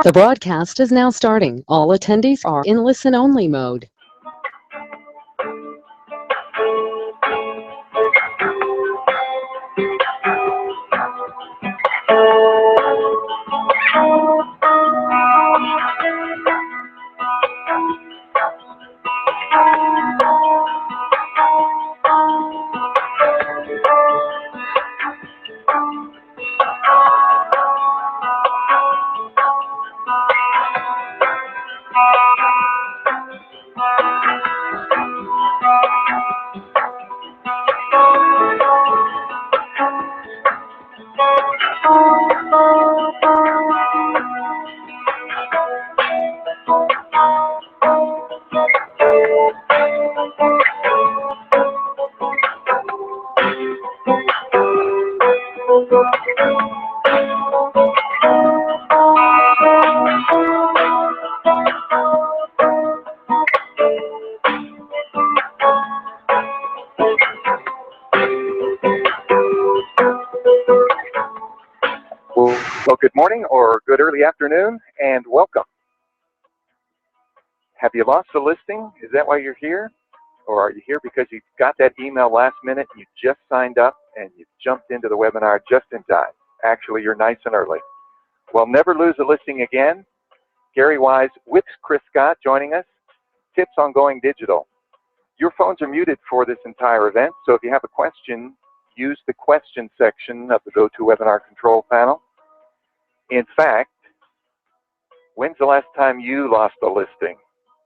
The broadcast is now starting. All attendees are in listen-only mode. Well, good morning or good early afternoon, and welcome. Have you lost the listing? Is that why you're here? Or are you here because you got that email last minute, you just signed up, and you jumped into the webinar just in time? Actually, you're nice and early. Well, never lose a listing again. Garry Wise with Chris Scott joining us. Tips on going digital. Your phones are muted for this entire event, so if you have a question, use the question section of the GoToWebinar control panel. In fact, when's the last time you lost a listing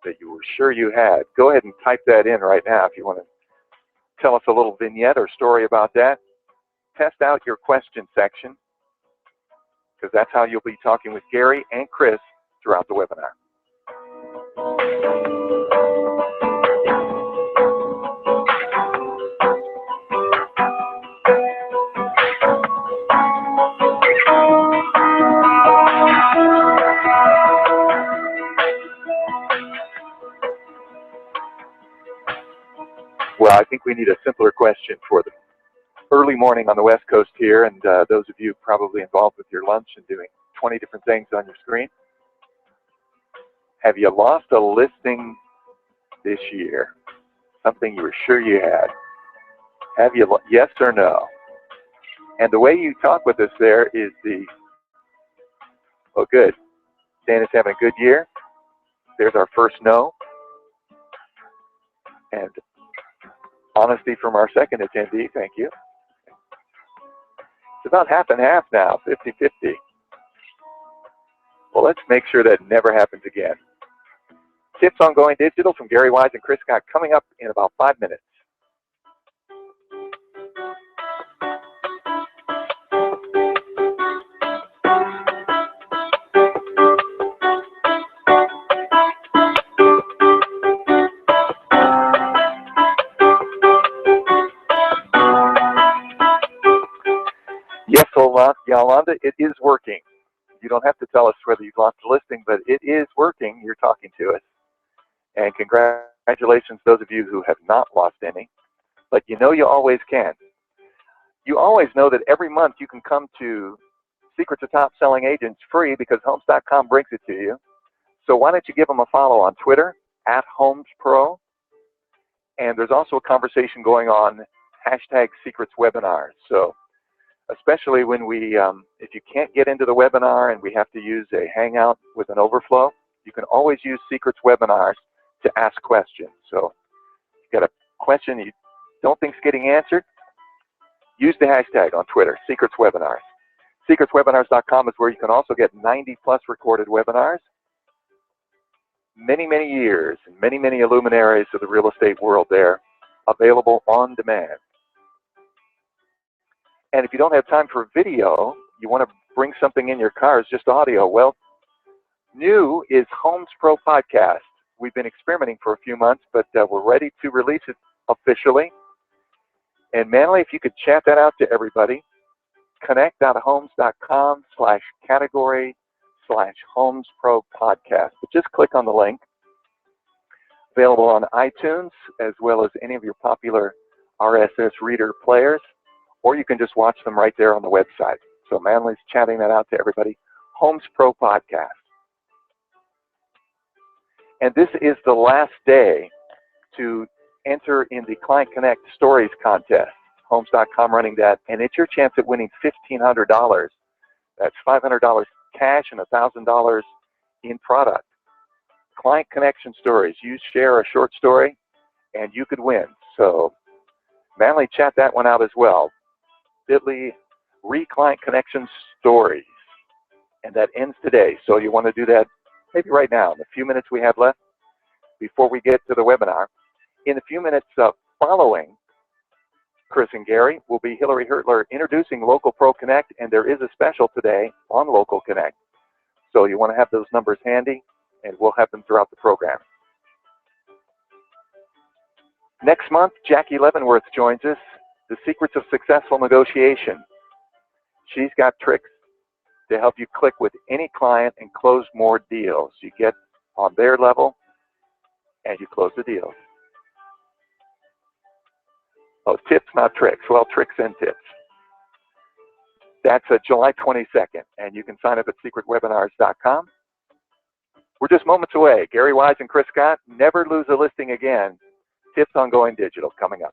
that you were sure you had? Go ahead and type that in right now if you want to tell us a little vignette or story about that. Test out your question section, because that's how you'll be talking with Garry and Chris throughout the webinar. Well, I think we need a simpler question for the early morning on the West Coast here, and those of you probably involved with your lunch and doing 20 different things on your screen. Have you lost a listing this year? Something you were sure you had? Have you? Yes or no? And the way you talk with us there is oh, good. Dan is having a good year. There's our first no. And honesty from our second attendee, thank you. It's about half and half now, 50-50. Well, let's make sure that never happens again. Tips on going digital from Garry Wise and Chris Scott coming up in about 5 minutes. Yes, Yolanda, it is working. You don't have to tell us whether you've lost a listing, but it is working. You're talking to us. And congratulations, those of you who have not lost any. But you know you always can. You always know that every month you can come to Secrets of Top Selling Agents free because Homes.com brings it to you. So why don't you give them a follow on Twitter, @HomesPro. And there's also a conversation going on, #SecretsWebinars. So especially when if you can't get into the webinar and we have to use a Hangout with an overflow, you can always use Secrets Webinars to ask questions. So if you've got a question you don't think is getting answered, use the hashtag on Twitter, Secrets Webinars. SecretsWebinars.com is where you can also get 90+ recorded webinars. Many, many years and many, many luminaries of the real estate world there, available on demand. And if you don't have time for video, you want to bring something in your car, it's just audio. Well, new is Homes Pro Podcast. We've been experimenting for a few months, but we're ready to release it officially. And Manley, if you could chat that out to everybody, connect.homes.com/category/Homes Pro Podcast. But just click on the link. Available on iTunes as well as any of your popular RSS reader players, or you can just watch them right there on the website. So Manley's chatting that out to everybody. Homes Pro Podcast. And this is the last day to enter in the Client Connect Stories contest. Homes.com running that, and it's your chance at winning $1,500. That's $500 cash and $1,000 in product. Client Connection Stories. You share a short story, and you could win. So, manly chat that one out as well. bit.ly/Client Connection Stories. And that ends today. So you want to do that maybe right now, in the few minutes we have left before we get to the webinar. In a few minutes following Chris and Gary will be Hillary Hertler introducing Local Pro Connect, and there is a special today on Local Connect. So you want to have those numbers handy, and we'll have them throughout the program. Next month, Jackie Leavenworth joins us, The Secrets of Successful Negotiation. She's got tricks to help you click with any client and close more deals. You get on their level, and you close the deals. Oh, tips, not tricks. Well, tricks and tips. That's July 22nd, and you can sign up at secretwebinars.com. We're just moments away. Gary Wise and Chris Scott, Never Lose a Listing Again. Tips on going digital coming up.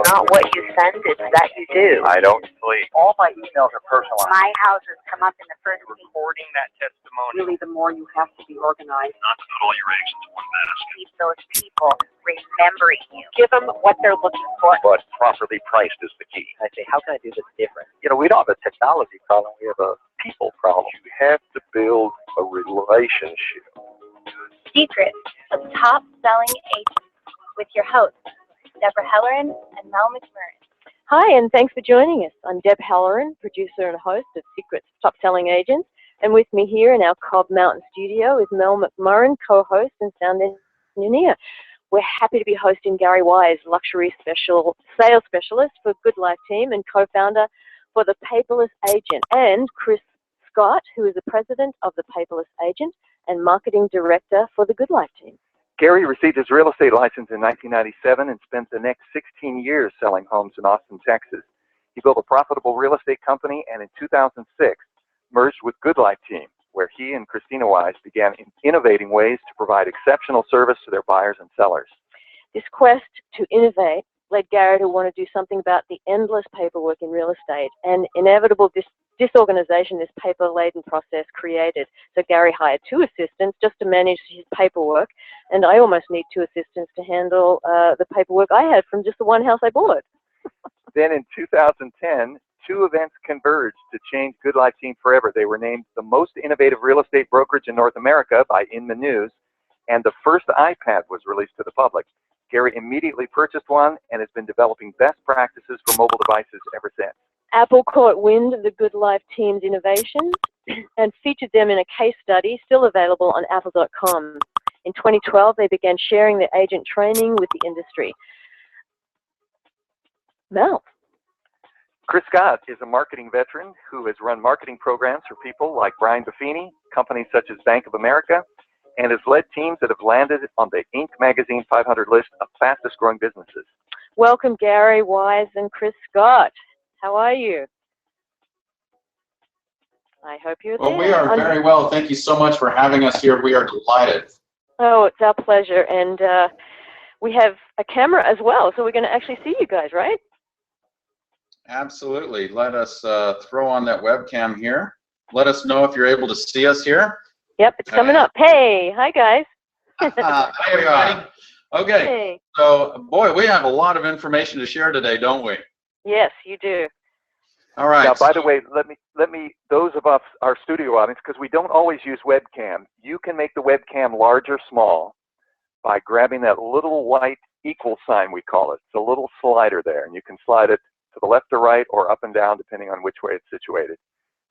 Not what you send, it's that you do. I don't sleep. All my emails are personalized. My houses come up in the first week. Recording that testimony. Really, the more you have to be organized. Not to put all your eggs into one basket. Keep those people remembering you. Give them what they're looking for. But properly priced is the key. I say, how can I do this different? You know, we don't have a technology problem. We have a people problem. You have to build a relationship. Secrets of top-selling agents with your hosts, Deborah Helleran and Mel McMurrin. Hi, and thanks for joining us. I'm Deb Halloran, producer and host of Secrets Top Selling Agents, and with me here in our Cobb Mountain studio is Mel McMurrin, co-host and sound engineer. We're happy to be hosting Garry Wise, luxury sales specialist for Good Life Team and co-founder for the Paperless Agent, and Chris Scott, who is the president of the Paperless Agent and marketing director for the Good Life Team. Gary received his real estate license in 1997 and spent the next 16 years selling homes in Austin, Texas. He built a profitable real estate company and in 2006 merged with Good Life Team, where he and Christina Wise began innovating ways to provide exceptional service to their buyers and sellers. This quest to innovate led Garry to want to do something about the endless paperwork in real estate and inevitable disorganization this paper-laden process created. So Garry hired 2 assistants just to manage his paperwork, and I almost need 2 assistants to handle the paperwork I had from just the one house I bought. Then in 2010, 2 events converged to change Good Life Team forever. They were named the most innovative real estate brokerage in North America by In the News, and the first iPad was released to the public. Garry immediately purchased one and has been developing best practices for mobile devices ever since. Apple caught wind of the Good Life Team's innovations and featured them in a case study still available on apple.com. In 2012, they began sharing their agent training with the industry. Mel. Chris Scott is a marketing veteran who has run marketing programs for people like Brian Buffini, companies such as Bank of America, and has led teams that have landed on the Inc. magazine 500 list of fastest growing businesses. Welcome, Garry Wise and Chris Scott. How are you? I hope you're there. Well, we are very well. Thank you so much for having us here. We are delighted. Oh, it's our pleasure. And we have a camera as well, so we're going to actually see you guys, right? Absolutely. Let us throw on that webcam here. Let us know if you're able to see us here. Yep, it's coming up. Hey, hi, guys. Hi, everybody. Okay, Hey. So, boy, we have a lot of information to share today, don't we? Yes, you do. All right. Now, by the way, let me, those of us, our studio audience, because we don't always use webcam, you can make the webcam large or small by grabbing that little white equal sign, we call it. It's a little slider there, and you can slide it to the left or right or up and down, depending on which way it's situated.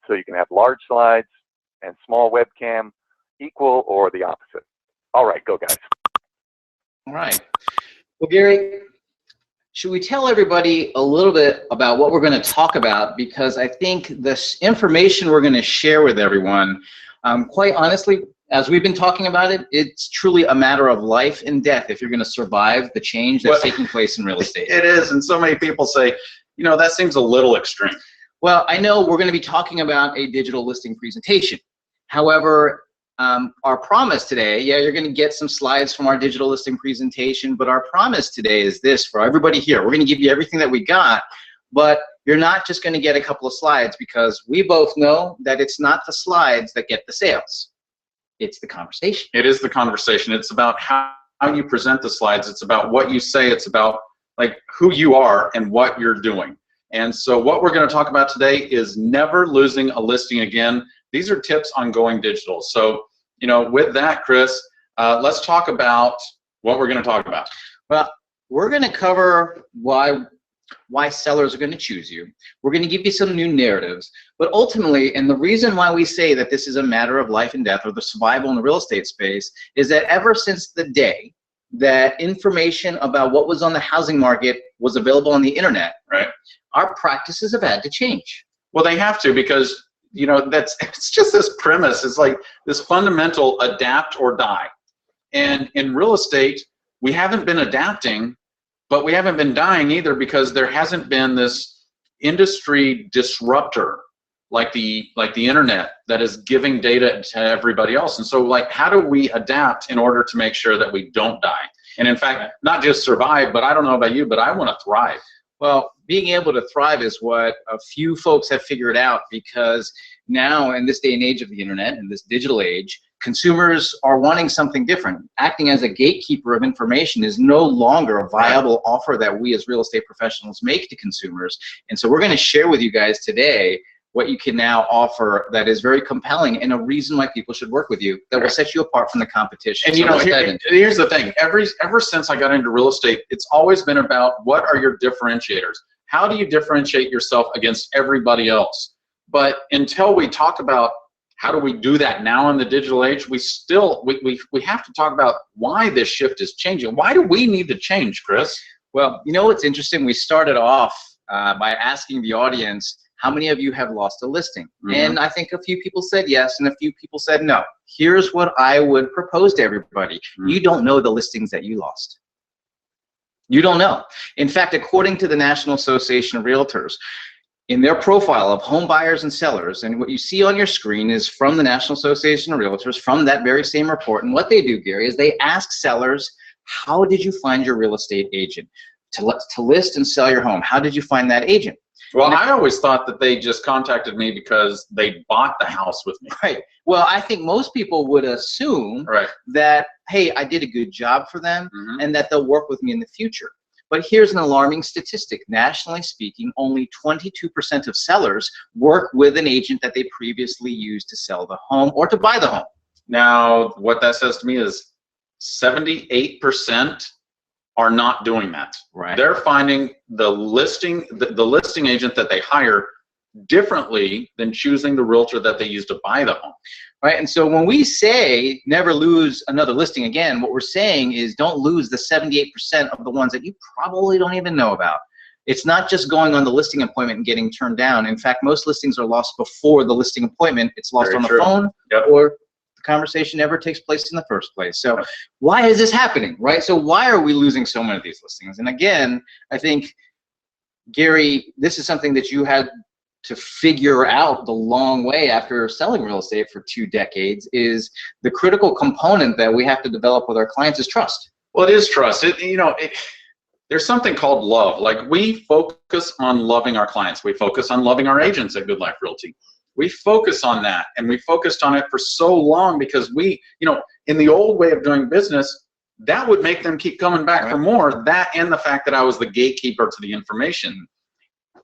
So you can have large slides and small webcam, equal or the opposite. All right, go guys. All right. Well, Garry, should we tell everybody a little bit about what we're going to talk about? Because I think this information we're going to share with everyone, quite honestly, as we've been talking about it, it's truly a matter of life and death if you're going to survive the change that's taking place in real estate. It is, and so many people say, you know, that seems a little extreme. Well, I know we're going to be talking about a digital listing presentation. However, our promise today, yeah, you're going to get some slides from our digital listing presentation, but our promise today is this for everybody here. We're going to give you everything that we got, but you're not just going to get a couple of slides, because we both know that it's not the slides that get the sales. It's the conversation. It is the conversation. It's about how you present the slides. It's about what you say. It's about like who you are and what you're doing. And so what we're going to talk about today is never losing a listing again. These are tips on going digital. So, you know, with that, Chris, let's talk about what we're going to talk about. Well, we're going to cover why sellers are going to choose you. We're going to give you some new narratives. But ultimately, and the reason why we say that this is a matter of life and death, or the survival in the real estate space, is that ever since the day that information about what was on the housing market was available on the internet, right, our practices have had to change. Well, they have to, because, you know, it's just this premise. It's like this fundamental adapt or die. And in real estate, we haven't been adapting, but we haven't been dying either, because there hasn't been this industry disruptor like the internet that is giving data to everybody else. And so, like, how do we adapt in order to make sure that we don't die? And in fact, not just survive, but I don't know about you, but I want to thrive. Well, being able to thrive is what a few folks have figured out, because now in this day and age of the internet, in this digital age, consumers are wanting something different. Acting as a gatekeeper of information is no longer a viable offer that we as real estate professionals make to consumers. And so we're going to share with you guys today what you can now offer that is very compelling, and a reason why people should work with you that will set you apart from the competition. And you know, here's the thing, ever since I got into real estate, it's always been about what are your differentiators? How do you differentiate yourself against everybody else? But until we talk about how do we do that now in the digital age, we have to talk about why this shift is changing. Why do we need to change, Chris? Well, you know what's interesting? We started off by asking the audience, how many of you have lost a listing? Mm-hmm. And I think a few people said yes, and a few people said no. Here's what I would propose to everybody. Mm-hmm. You don't know the listings that you lost. You don't know. In fact, according to the National Association of Realtors, in their profile of home buyers and sellers, and what you see on your screen is from the National Association of Realtors, from that very same report. And what they do, Garry, is they ask sellers, how did you find your real estate agent? To list and sell your home, how did you find that agent? Well, I always thought that they just contacted me because they bought the house with me. Right. Well, I think most people would assume that, hey, I did a good job for them and that they'll work with me in the future. But here's an alarming statistic. Nationally speaking, only 22% of sellers work with an agent that they previously used to sell the home or to buy the home. Now, what that says to me is 78% are not doing that. Right. They're finding the listing agent that they hire differently than choosing the realtor that they use to buy the home. Right. And so when we say never lose another listing again, what we're saying is don't lose the 78% of the ones that you probably don't even know about. It's not just going on the listing appointment and getting turned down. In fact, most listings are lost before the listing appointment. It's lost on the phone or conversation never takes place in the first place. So why is this happening, right? So why are we losing so many of these listings? And again, I think, Gary, this is something that you had to figure out the long way after selling real estate for 2 decades, is the critical component that we have to develop with our clients is trust. Well, it is trust. There's something called love. Like, we focus on loving our clients. We focus on loving our agents at Good Life Realty. We focus on that, and we focused on it for so long because we, in the old way of doing business, that would make them keep coming back for more. That and the fact that I was the gatekeeper to the information.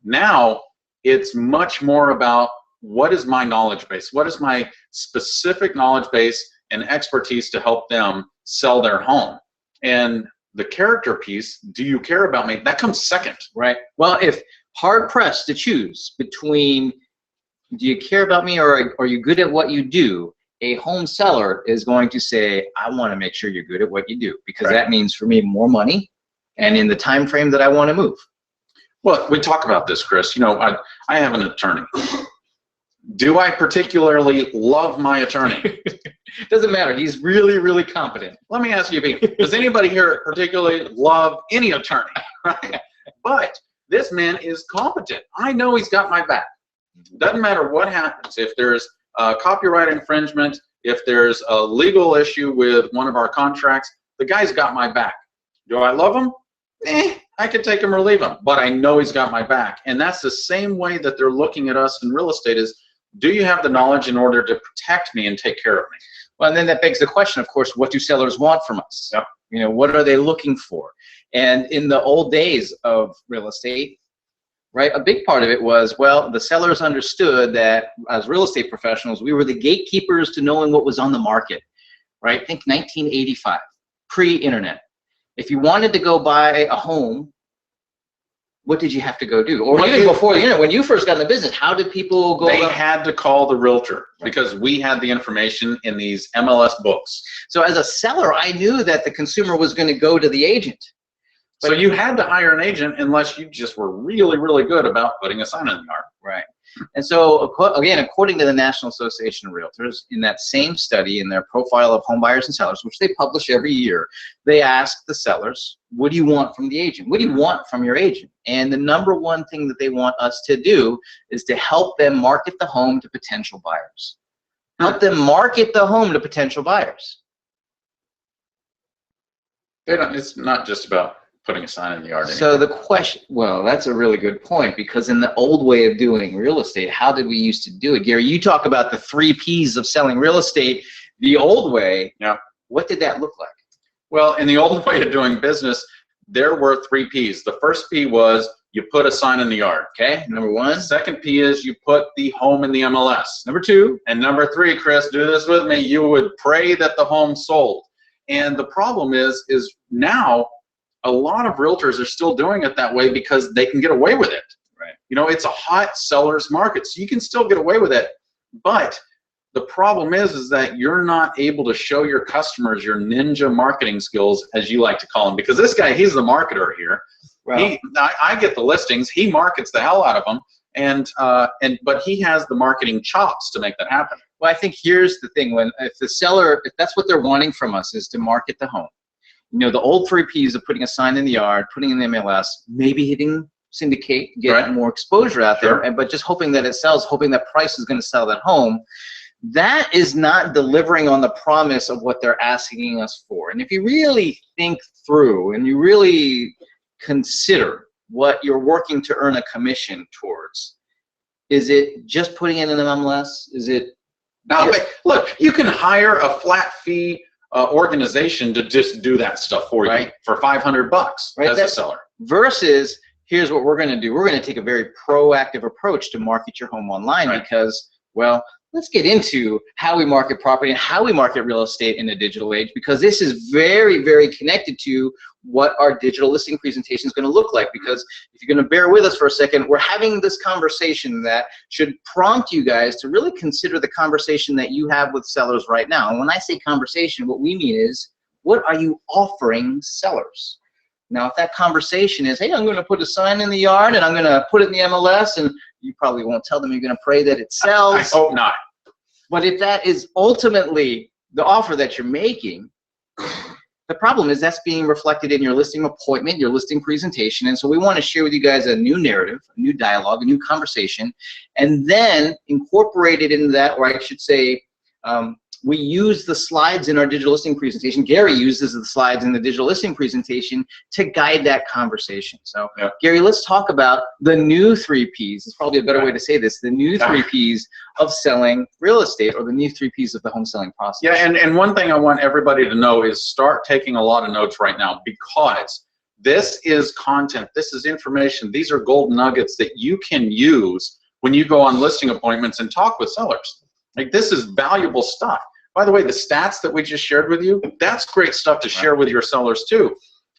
Now, it's much more about what is my knowledge base? What is my specific knowledge base and expertise to help them sell their home? And the character piece, do you care about me? That comes second. Right. Well, if hard pressed to choose between do you care about me or are you good at what you do, a home seller is going to say, I want to make sure you're good at what you do, because that means for me more money and in the time frame that I want to move. Well, we talk about this, Chris. I have an attorney. Do I particularly love my attorney? Doesn't matter. He's really, really competent. Let me ask you, does anybody here particularly love any attorney? Right? But this man is competent. I know he's got my back. Doesn't matter what happens. If there's copyright infringement, if there's a legal issue with one of our contracts, the guy's got my back. Do I love him? I could take him or leave him, but I know he's got my back. And that's the same way that they're looking at us in real estate is, do you have the knowledge in order to protect me and take care of me? Well, and then that begs the question, of course, what do sellers want from us? What are they looking for? And in the old days of real estate, right, a big part of it was, well, the sellers understood that as real estate professionals, we were the gatekeepers to knowing what was on the market, right? Think 1985, pre-internet. If you wanted to go buy a home, what did you have to go do? Or even before the internet, when you first got in the business, how did people go? They had to call the realtor because we had the information in these MLS books. So as a seller, I knew that the consumer was going to go to the agent. So you had to hire an agent unless you just were really, really good about putting a sign in the yard. Right. And so, again, according to the National Association of Realtors, in that same study, in their profile of home buyers and sellers, which they publish every year, they ask the sellers, what do you want from the agent? What do you want from your agent? And the #1 thing that they want us to do is to help them market the home to potential buyers. Help them market the home to potential buyers. It's not just about putting a sign in the yard anymore. So the question, well, that's a really good point, because in the old way of doing real estate, how did we used to do it? Gary, you talk about the 3 Ps of selling real estate the old way. Yeah. What did that look like? Well, in the old way of doing business, there were 3 Ps. The first P was you put a sign in the yard. Okay, #1. The second P is you put the home in the MLS. #2. And #3, Chris, do this with me, you would pray that the home sold. And the problem is now a lot of realtors are still doing it that way because they can get away with it. Right. It's a hot seller's market, so you can still get away with it. But the problem is that you're not able to show your customers your ninja marketing skills, as you like to call them, because this guy, he's the marketer here. Well, I get the listings, he markets the hell out of them, but he has the marketing chops to make that happen. Well, I think here's the thing: if the seller, if that's what they're wanting from us, is to market the home. The old 3 Ps of putting a sign in the yard, putting in the MLS, maybe hitting syndicate, getting more exposure out there, but just hoping that it sells, hoping that price is going to sell that home. That is not delivering on the promise of what they're asking us for. And if you really think through and you really consider what you're working to earn a commission towards? Is it just putting it in an MLS? Is it? No, but look, you can hire a flat fee organization to just do that stuff for you for $500 as a seller. Versus, here's what we're going to do. We're going to take a very proactive approach to market your home online because, well, let's get into how we market property and how we market real estate in a digital age, because this is very, very connected to what our digital listing presentation is going to look like. Because if you're going to bear with us for a second, we're having this conversation that should prompt you guys to really consider the conversation that you have with sellers right now. And when I say conversation, what we mean is, what are you offering sellers? Now, if that conversation is, hey, I'm going to put a sign in the yard and I'm going to put it in the MLS, and you probably won't tell them you're going to pray that it sells. I hope not. But if that is ultimately the offer that you're making, the problem is that's being reflected in your listing appointment, your listing presentation. And so we want to share with you guys a new narrative, a new dialogue, a new conversation, and then incorporate it into that, or I should say, we use the slides in our digital listing presentation. Gary uses the slides in the digital listing presentation to guide that conversation. So, Gary, let's talk about the new 3 Ps. It's probably a better way to say this, the new 3 Ps of selling real estate, or the new 3 Ps of the home selling process. Yeah, and one thing I want everybody to know is start taking a lot of notes right now, because this is content, this is information, these are gold nuggets that you can use when you go on listing appointments and talk with sellers. Like, this is valuable stuff. By the way, the stats that we just shared with you, that's great stuff to share with your sellers too,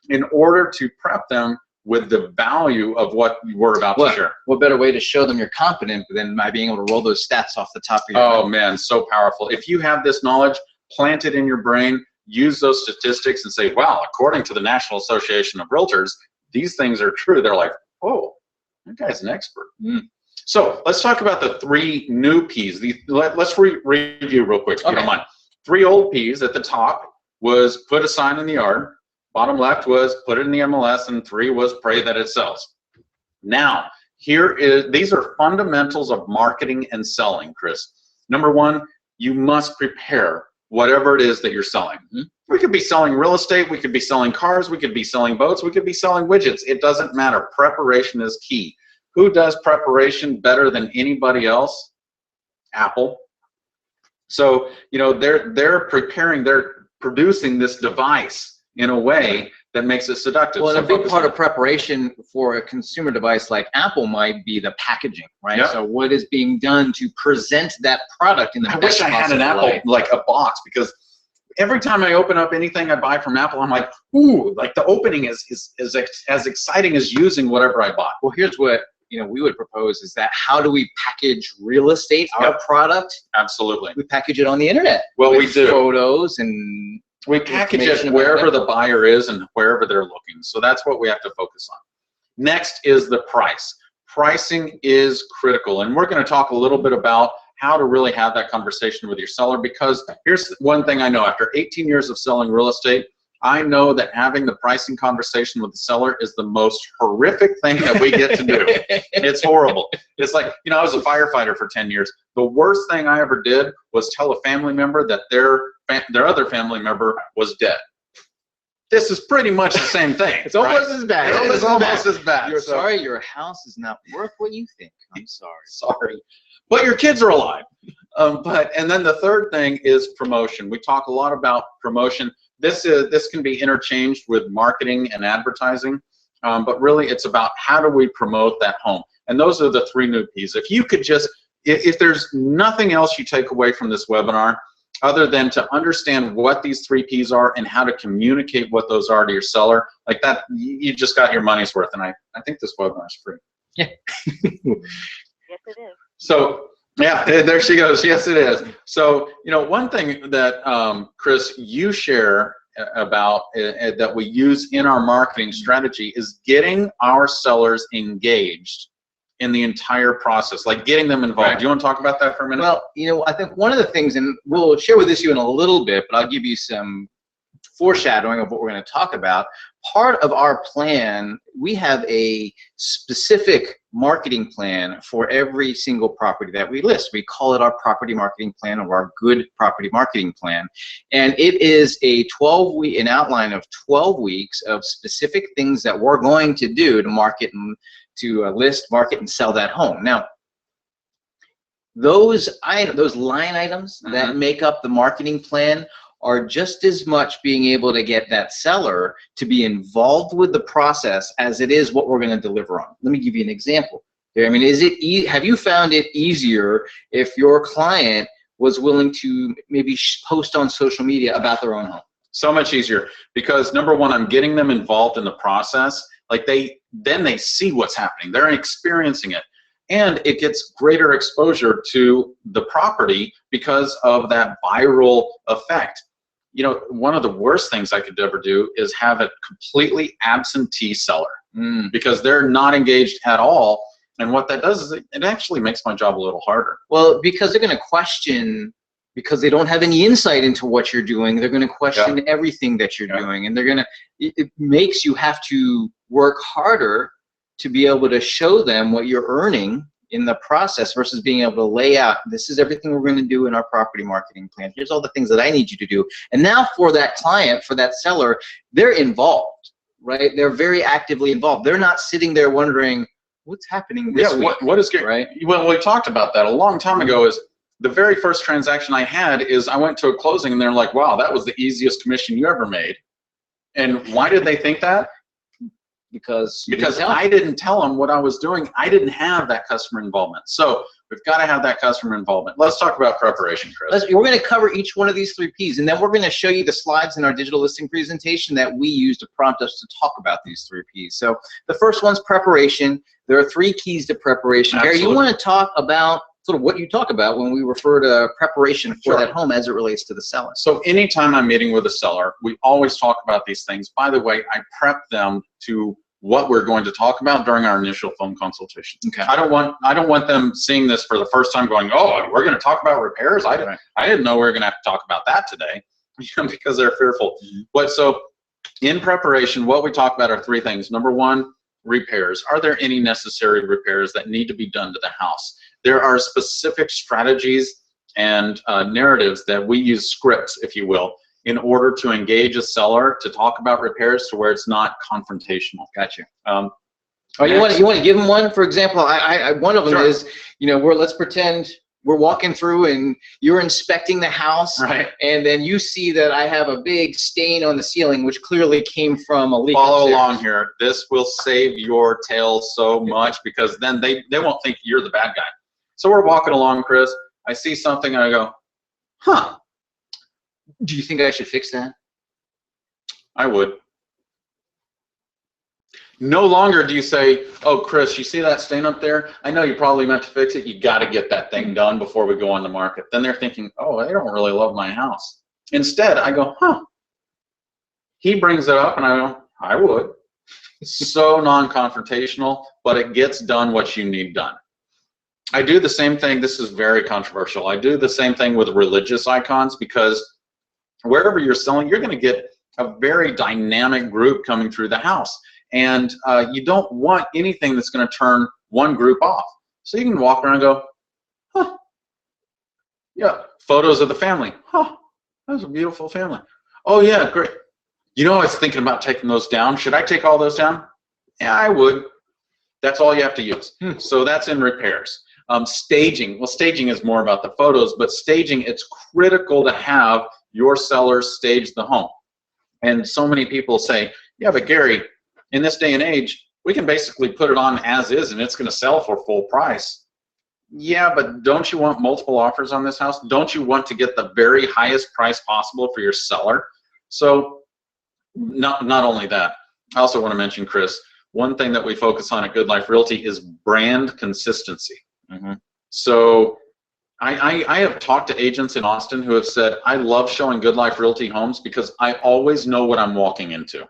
in order to prep them with the value of what we're about to share. What better way to show them you're confident than by being able to roll those stats off the top of your head? Oh man, so powerful. If you have this knowledge, plant it in your brain, use those statistics and say, wow, according to the National Association of Realtors, these things are true. They're like, oh, that guy's an expert. So let's talk about the 3 new Ps. Let's review real quick, if you don't mind. 3 old Ps at the top was put a sign in the yard. Bottom left was put it in the MLS, and 3 was pray that it sells. Now, these are fundamentals of marketing and selling, Chris. Number 1, you must prepare whatever it is that you're selling. We could be selling real estate, we could be selling cars, we could be selling boats, we could be selling widgets. It doesn't matter. Preparation is key. Who does preparation better than anybody else? Apple. So, you know, they're preparing, they're producing this device in a way that makes it seductive. Well, and a big part of preparation for a consumer device like Apple might be the packaging, right? So what is being done to present that product in the best possible way? I wish I had an Apple, like a box, because every time I open up anything I buy from Apple, I'm like, ooh, like the opening is as exciting as using whatever I bought. Well, here's what we would propose is that, how do we package real estate, our product? Absolutely. We package it on the internet. Well, we do. Photos and we package it wherever the buyer is and wherever they're looking. So that's what we have to focus on. Next is the price. Pricing is critical, and we're going to talk a little bit about how to really have that conversation with your seller, because here's one thing I know. After 18 years of selling real estate, I know that having the pricing conversation with the seller is the most horrific thing that we get to do. It's horrible. It's like, I was a firefighter for 10 years. The worst thing I ever did was tell a family member that their other family member was dead. This is pretty much the same thing. It's almost as bad. It's almost as bad. You're sorry your house is not worth what you think. I'm sorry. Sorry. But your kids are alive. And then the third thing is promotion. We talk a lot about promotion. This can be interchanged with marketing and advertising, but really it's about how do we promote that home. And those are the 3 new Ps. If you could just, if there's nothing else you take away from this webinar other than to understand what these 3 Ps are and how to communicate what those are to your seller, like that, you just got your money's worth. And I think this webinar is free. Yes, it is. So, yeah, there she goes. Yes, it is. So, one thing that, Chris, you share about that we use in our marketing strategy is getting our sellers engaged in the entire process, like getting them involved. Do you want to talk about that for a minute? Well, I think one of the things, and we'll share with this you in a little bit, but I'll give you some foreshadowing of what we're going to talk about. part of our plan, we have a specific marketing plan for every single property that we list. We call it our property marketing plan, or our good property marketing plan. And it is a 12-week, an outline of 12 weeks of specific things that we're going to do to market and to list, market, and sell that home. Now, those line items that make up the marketing plan are just as much being able to get that seller to be involved with the process as it is what we're going to deliver on. Let me give you an example. I mean, have you found it easier if your client was willing to maybe post on social media about their own home? So much easier, because number one, I'm getting them involved in the process. Like then they see what's happening. They're experiencing it. And it gets greater exposure to the property because of that viral effect. You know, one of the worst things I could ever do is have a completely absentee seller because they're not engaged at all. And what that does is it actually makes my job a little harder. Well, because they're going to question, because they don't have any insight into what you're doing, they're going to question everything that you're doing. And it makes you have to work harder to be able to show them what you're earning in the process versus being able to lay out, this is everything we're going to do in our property marketing plan. Here's all the things that I need you to do. And now for that client, for that seller, they're involved, right? They're very actively involved. They're not sitting there wondering, what's happening this week? What is good, right? Well, we talked about that a long time ago. Is the very first transaction I had is I went to a closing and they're like, wow, that was the easiest commission you ever made. And why did they think that? Because I didn't tell them what I was doing. I didn't have that customer involvement. So we've got to have that customer involvement. Let's talk about preparation, Chris. We're going to cover each one of these 3 Ps, and then we're going to show you the slides in our digital listing presentation that we use to prompt us to talk about these 3 Ps. So the first one's preparation. There are 3 keys to preparation. Garry, you want to talk about sort of what you talk about when we refer to preparation for that home as it relates to the seller? So anytime I'm meeting with a seller, we always talk about these things. By the way, I prep them to what we're going to talk about during our initial phone consultation. Okay. I don't want them seeing this for the first time going, oh, we're going to talk about repairs. I didn't know we were going to have to talk about that today, because they're fearful. But so in preparation, what we talk about are 3 things. Number 1, repairs. Are there any necessary repairs that need to be done to the house? There are specific strategies and narratives that we use, scripts, if you will, in order to engage a seller to talk about repairs to where it's not confrontational. Gotcha. Oh, you want to give them one? For example, one of them is, let's pretend we're walking through and you're inspecting the house, right? And then you see that I have a big stain on the ceiling, which clearly came from a leak. Follow along here. This will save your tail so much, because then they won't think you're the bad guy. So we're walking along, Chris. I see something and I go, huh. Do you think I should fix that? I would. No longer do you say, oh, Chris, you see that stain up there? I know you probably meant to fix it. You got to get that thing done before we go on the market. Then they're thinking, oh, they don't really love my house. Instead, I go, huh. He brings it up and I go, I would. So non-confrontational, but it gets done what you need done. I do the same thing. This is very controversial. I do the same thing with religious icons, because wherever you're selling, you're going to get a very dynamic group coming through the house. And you don't want anything that's going to turn one group off. So you can walk around and go, huh, yeah, photos of the family. Huh, that's a beautiful family. Oh, yeah, great. I was thinking about taking those down. Should I take all those down? Yeah, I would. That's all you have to use. So that's in repairs. Staging. Well, staging is more about the photos, but staging, it's critical to have your sellers stage the home. And so many people say, yeah, but Garry, in this day and age, we can basically put it on as is and it's going to sell for full price. Yeah, but don't you want multiple offers on this house? Don't you want to get the very highest price possible for your seller? So not only that, I also want to mention, Chris, one thing that we focus on at Good Life Realty is brand consistency. So I have talked to agents in Austin who have said, I love showing Good Life Realty homes because I always know what I'm walking into.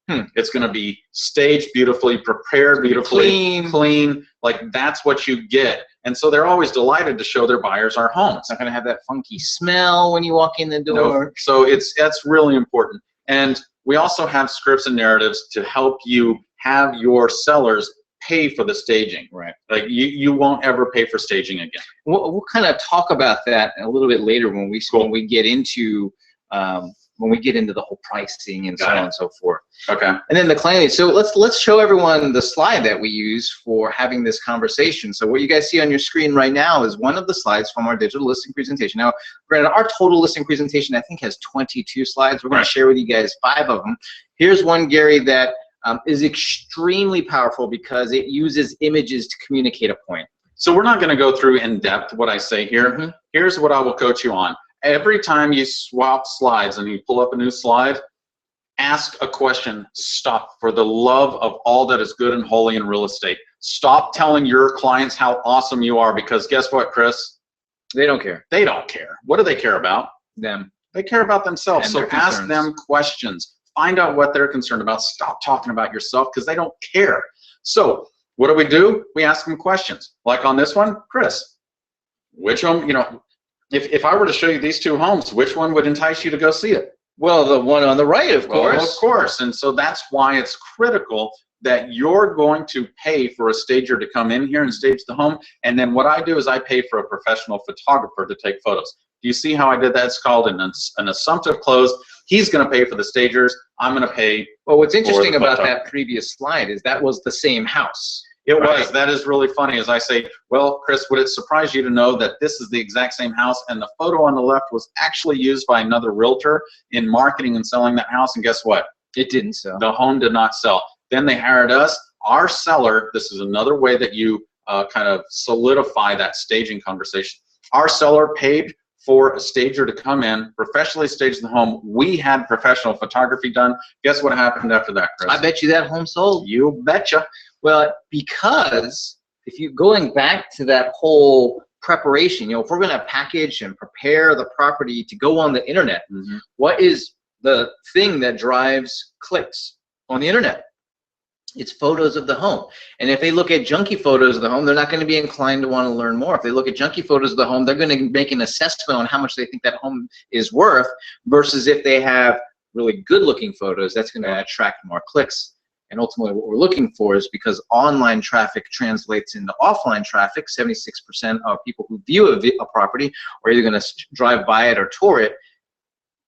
It's going to be staged beautifully, prepared beautifully, clean. Like, that's what you get. And so they're always delighted to show their buyers our home. It's not going to have that funky smell when you walk in the door. No. So that's really important. And we also have scripts and narratives to help you have your sellers pay for the staging. Right. Like you won't ever pay for staging again. We'll kind of talk about that a little bit later when we get into the whole pricing and so on and so forth. Okay. And then the claiming. So let's show everyone the slide that we use for having this conversation. So what you guys see on your screen right now is one of the slides from our digital listing presentation. Now, granted, our total listing presentation I think has 22 slides. We're going to share with you guys 5 of them. Here's one, Gary, that is extremely powerful because it uses images to communicate a point. So we're not going to go through in depth what I say here. Mm-hmm. Here's what I will coach you on. Every time you swap slides and you pull up a new slide, ask a question. Stop. For the love of all that is good and holy in real estate, stop telling your clients how awesome you are, because guess what, Chris? They don't care. They don't care. What do they care about? Them. They care about themselves. And so their ask concerns. them questions. Find out what they're concerned about. Stop talking about yourself, because they don't care. So what do? We ask them questions. Like on this one, Chris, which home, if I were to show you these 2 homes, which one would entice you to go see it? Well, the one on the right, of course. Well, of course. And so that's why it's critical that you're going to pay for a stager to come in here and stage the home. And then what I do is I pay for a professional photographer to take photos. Do you see how I did that? It's called an assumptive close. He's going to pay for the stagers. I'm going to pay. Well, what's interesting about that previous slide is that was the same house. It was. That is really funny. As I say, well, Chris, would it surprise you to know that this is the exact same house, and the photo on the left was actually used by another realtor in marketing and selling that house, and guess what? It didn't sell. The home did not sell. Then they hired us. Our seller, this is another way that you kind of solidify that staging conversation. Our seller paid for a stager to come in, professionally stage the home. We had professional photography done. Guess what happened after that, Chris? I bet you that home sold. You betcha. Well, because if you going back to that whole preparation, if we're going to package and prepare the property to go on the internet, what is the thing that drives clicks on the internet? It's photos of the home. And if they look at junky photos of the home, they're not going to be inclined to want to learn more. If they look at junky photos of the home, they're going to make an assessment on how much they think that home is worth, versus if they have really good looking photos, that's going to attract more clicks. And ultimately what we're looking for is, because online traffic translates into offline traffic, 76% of people who view a property are either going to drive by it or tour it.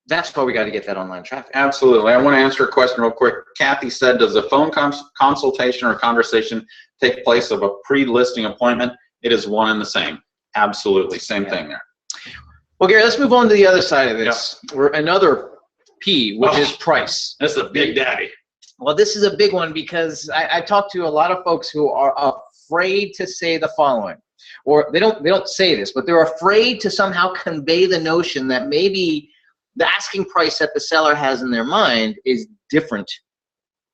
That's why we got to get that online traffic. Absolutely. I want to answer a question real quick. Kathy said, does a phone consultation or conversation take place of a pre-listing appointment? It is one and the same. Absolutely. Same thing there. Well, Gary, let's move on to the other side of this. We're another P, which is price. That's a big daddy. Well, this is a big one, because I talk to a lot of folks who are afraid to say the following, or they don't say this, but they're afraid to somehow convey the notion that maybe the asking price that the seller has in their mind is different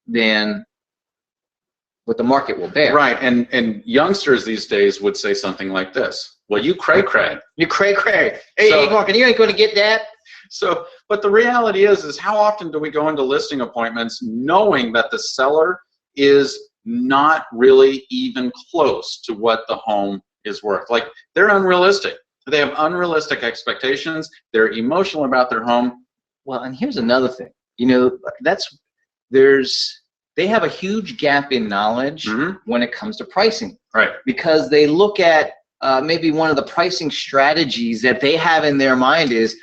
than what the market will bear. Right, and youngsters these days would say something like this. Well, you cray-cray. You cray-cray. Hey, Morgan, you ain't going to get that. So, but the reality is how often do we go into listing appointments knowing that the seller is not really even close to what the home is worth? Like, they're unrealistic. They have unrealistic expectations. They're emotional about their home. Well, and here's another thing. They have a huge gap in knowledge when it comes to pricing. Right. Because they look at maybe one of the pricing strategies that they have in their mind is,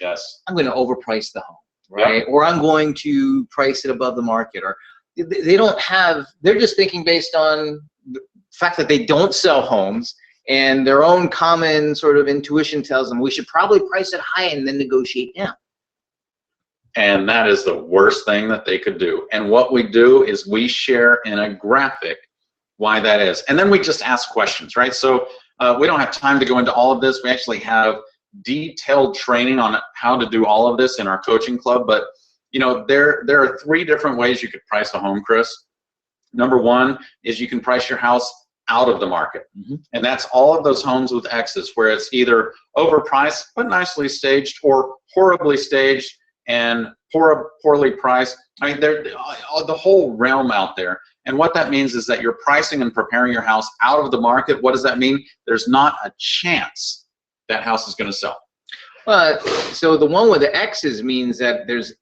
I'm going to overprice the home, right? Or I'm going to price it above the market. Or they're just thinking based on the fact that they don't sell homes, and their own common sort of intuition tells them we should probably price it high and then negotiate down. And that is the worst thing that they could do. And what we do is we share in a graphic why that is. And then we just ask questions, right? So we don't have time to go into all of this. We actually have detailed training on how to do all of this in our coaching club. But there are 3 different ways you could price a home, Chris. Number 1 is you can price your house out of the market. And that's all of those homes with X's, where it's either overpriced but nicely staged, or horribly staged and poorly priced. I mean, the whole realm out there. And what that means is that you're pricing and preparing your house out of the market. What does that mean? There's not a chance that house is going to sell. So the one with the X's means that there's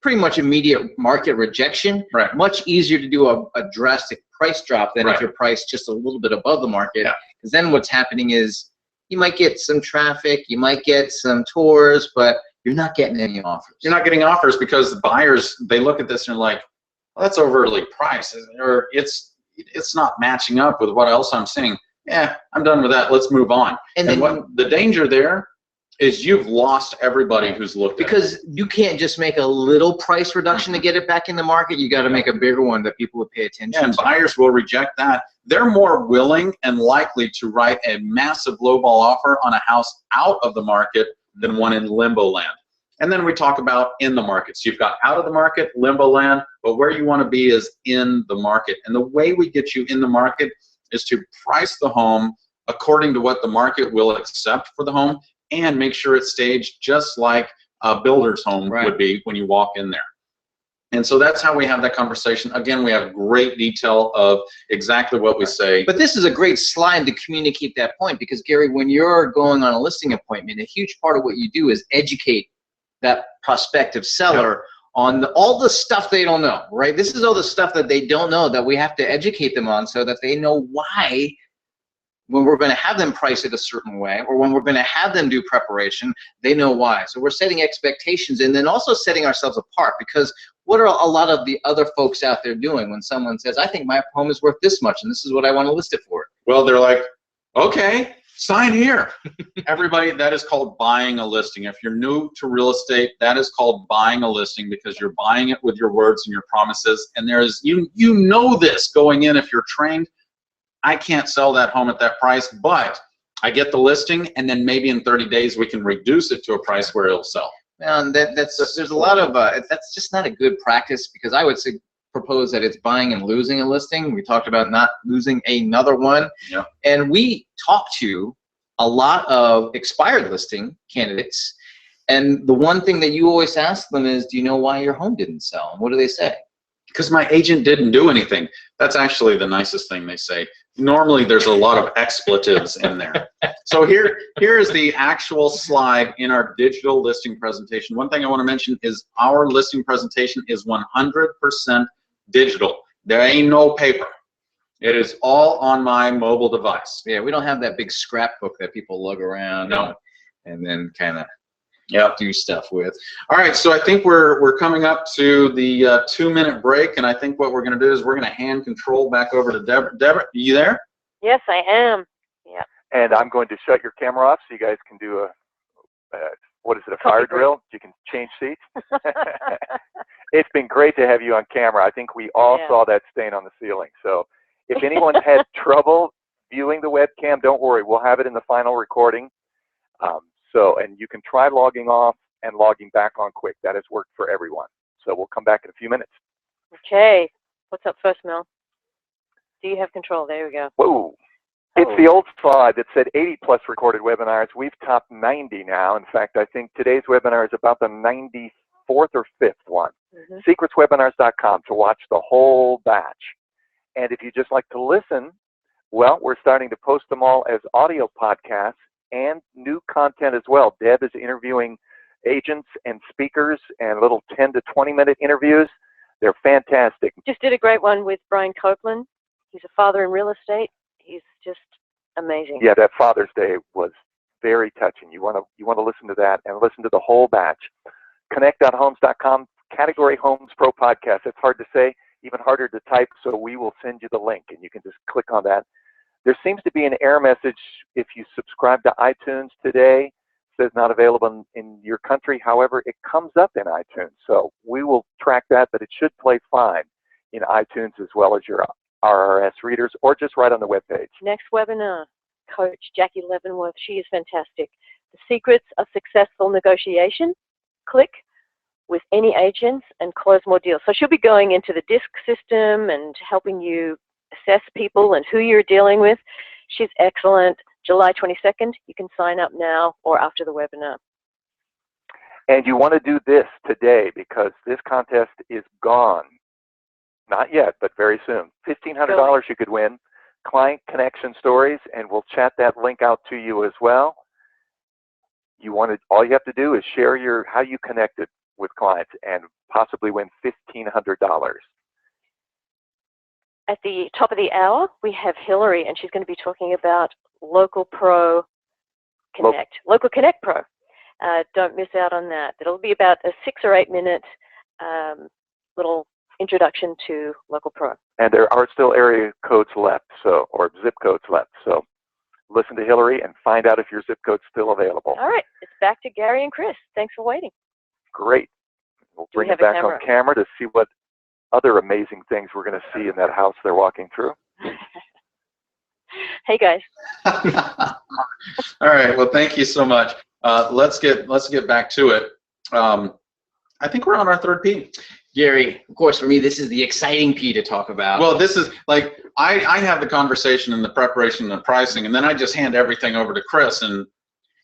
pretty much immediate market rejection. Right. Much easier to do a drastic price drop than if Right. you're priced just a little bit above the market. Yeah. Because then what's happening is you might get some traffic, you might get some tours, but you're not getting any offers. You're not getting offers because the buyers, they look at this and they're like, well, that's overly priced, or it's not matching up with what else I'm seeing. Yeah, I'm done with that. Let's move on. And And then what the danger there is, you've lost everybody who's looked at it. because you can't just make a little price reduction to get it back in the market. You got to make a bigger one that people would pay attention And to. buyers will reject that. They're more willing and likely to write a massive lowball offer on a house out of the market than one in limbo land. And then we talk about in the market. So you've got out of the market, limbo land, but where you want to be is in the market. And the way we get you in the market is to price the home according to what the market will accept for the home, and make sure it's staged just like a builder's home Right. would be when you walk in there. And so that's how we have that conversation. Again, we have great detail of exactly what we say. But this is a great slide to communicate that point, because Gary, when you're going on a listing appointment, a huge part of what you do is educate that prospective seller on all the stuff they don't know, right? This is all the stuff that they don't know that we have to educate them on, so that they know why, when we're going to have them price it a certain way, or when we're going to have them do preparation, they know why. So we're setting expectations, and then also setting ourselves apart, because what are a lot of the other folks out there doing when someone says, I think my home is worth this much and this is what I want to list it for? Well, they're like, okay, sign here. Everybody, that is called buying a listing. If you're new to real estate, that is called buying a listing, because you're buying it with your words and your promises. And there's, you know this going in if you're trained. I can't sell that home at that price, but I get the listing, and then maybe in 30 days we can reduce it to a price where it'll sell. And there's a lot of, that's just not a good practice, because I would propose that it's buying and losing a listing. We talked about not losing another one. Yeah. And we talked to a lot of expired listing candidates. And the one thing that you always ask them is, do you know why your home didn't sell? And what do they say? Because my agent didn't do anything. That's actually the nicest thing they say. Normally there's a lot of expletives in there. So here is the actual slide in our digital listing presentation. One thing I want to mention is our listing presentation is 100% digital. There ain't no paper. It is all on my mobile device. Yeah, we don't have that big scrapbook that people lug around. No. And then kind of do stuff with. All right, so I think we're coming up to the 2-minute break, and I think what we're going to do is we're going to hand control back over to Deborah. Deborah, you there? Yes, I am. Yeah. And I'm going to shut your camera off so you guys can do a what is it, a fire drill? You can change seats. It's been great to have you on camera. I think we all saw that stain on the ceiling. So if anyone had trouble viewing the webcam, don't worry. We'll have it in the final recording. And you can try logging off and logging back on quick. That has worked for everyone. So we'll come back in a few minutes. Okay. What's up first, Mel? Do you have control? There we go. Whoa. It's the old slide that said 80+ recorded webinars. We've topped 90 now. In fact, I think today's webinar is about the 94th or 5th one. Secretswebinars.com to watch the whole batch. And if you just like to listen, well, we're starting to post them all as audio podcasts and new content as well. Deb is interviewing agents and speakers and little 10 to 20-minute interviews. They're fantastic. Just did a great one with Brian Copeland. He's a father in real estate. He's just amazing. Yeah, that Father's Day was very touching. You want to listen to that and listen to the whole batch. Connect.homes.com, category Homes Pro Podcast. It's hard to say, even harder to type, so we will send you the link, and you can just click on that. There seems to be an error message if you subscribe to iTunes today. It says not available in your country. However, it comes up in iTunes. So we will track that, but it should play fine in iTunes as well as your RRS readers, or just right on the webpage. Next webinar, Coach Jackie Leavenworth. She is fantastic. The secrets of successful negotiation. Click with any agents and close more deals. So she'll be going into the DISC system and helping you assess people and who you're dealing with. She's excellent. July 22nd, you can sign up now or after the webinar. And you want to do this today because this contest is gone. Not yet, but very soon. $1,500 you could win. Client connection stories, and we'll chat that link out to you as well. All you have to do is share how you connected with clients, and possibly win $1,500. At the top of the hour, we have Hillary, and she's going to be talking about Local Pro Connect. Local Connect Pro. Don't miss out on that. It'll be about a 6 or 8 minute little introduction to Local Pro. And there are still area codes left, or zip codes left. So listen to Hillary and find out if your zip code's still available. All right, it's back to Garry and Chris. Thanks for waiting. Great. We'll bring it back on camera to see what other amazing things we're going to see in that house they're walking through. Hey guys. All right. Well, thank you so much. Let's get back to it. I think we're on our third P. Garry, of course, for me, this is the exciting P to talk about. Well, this is like I have the conversation and the preparation and the pricing, and then I just hand everything over to Chris, and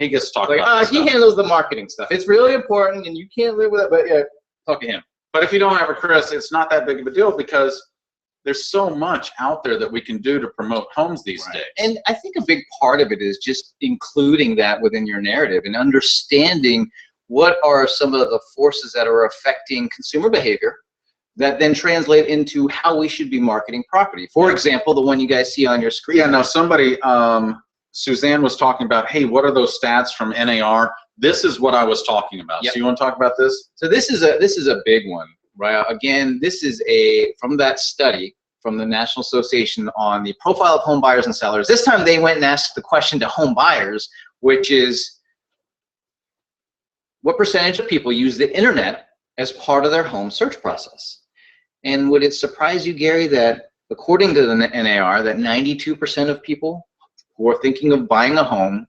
he gets to talk about he handles the marketing stuff. It's really important, and you can't live with it. But yeah, talk to him. But if you don't have a Chris, it's not that big of a deal because there's so much out there that we can do to promote homes these days. And I think a big part of it is just including that within your narrative and understanding what are some of the forces that are affecting consumer behavior that then translate into how we should be marketing property. For example, the one you guys see on your screen. Yeah, now somebody, Suzanne was talking about, hey, what are those stats from NAR? This is what I was talking about. Yep. So you want to talk about this? So this is a big one, right? Again, this is from that study from the National Association on the profile of home buyers and sellers. This time they went and asked the question to home buyers, which is, what percentage of people use the internet as part of their home search process? And would it surprise you, Garry, that according to the NAR, that 92% of people who are thinking of buying a home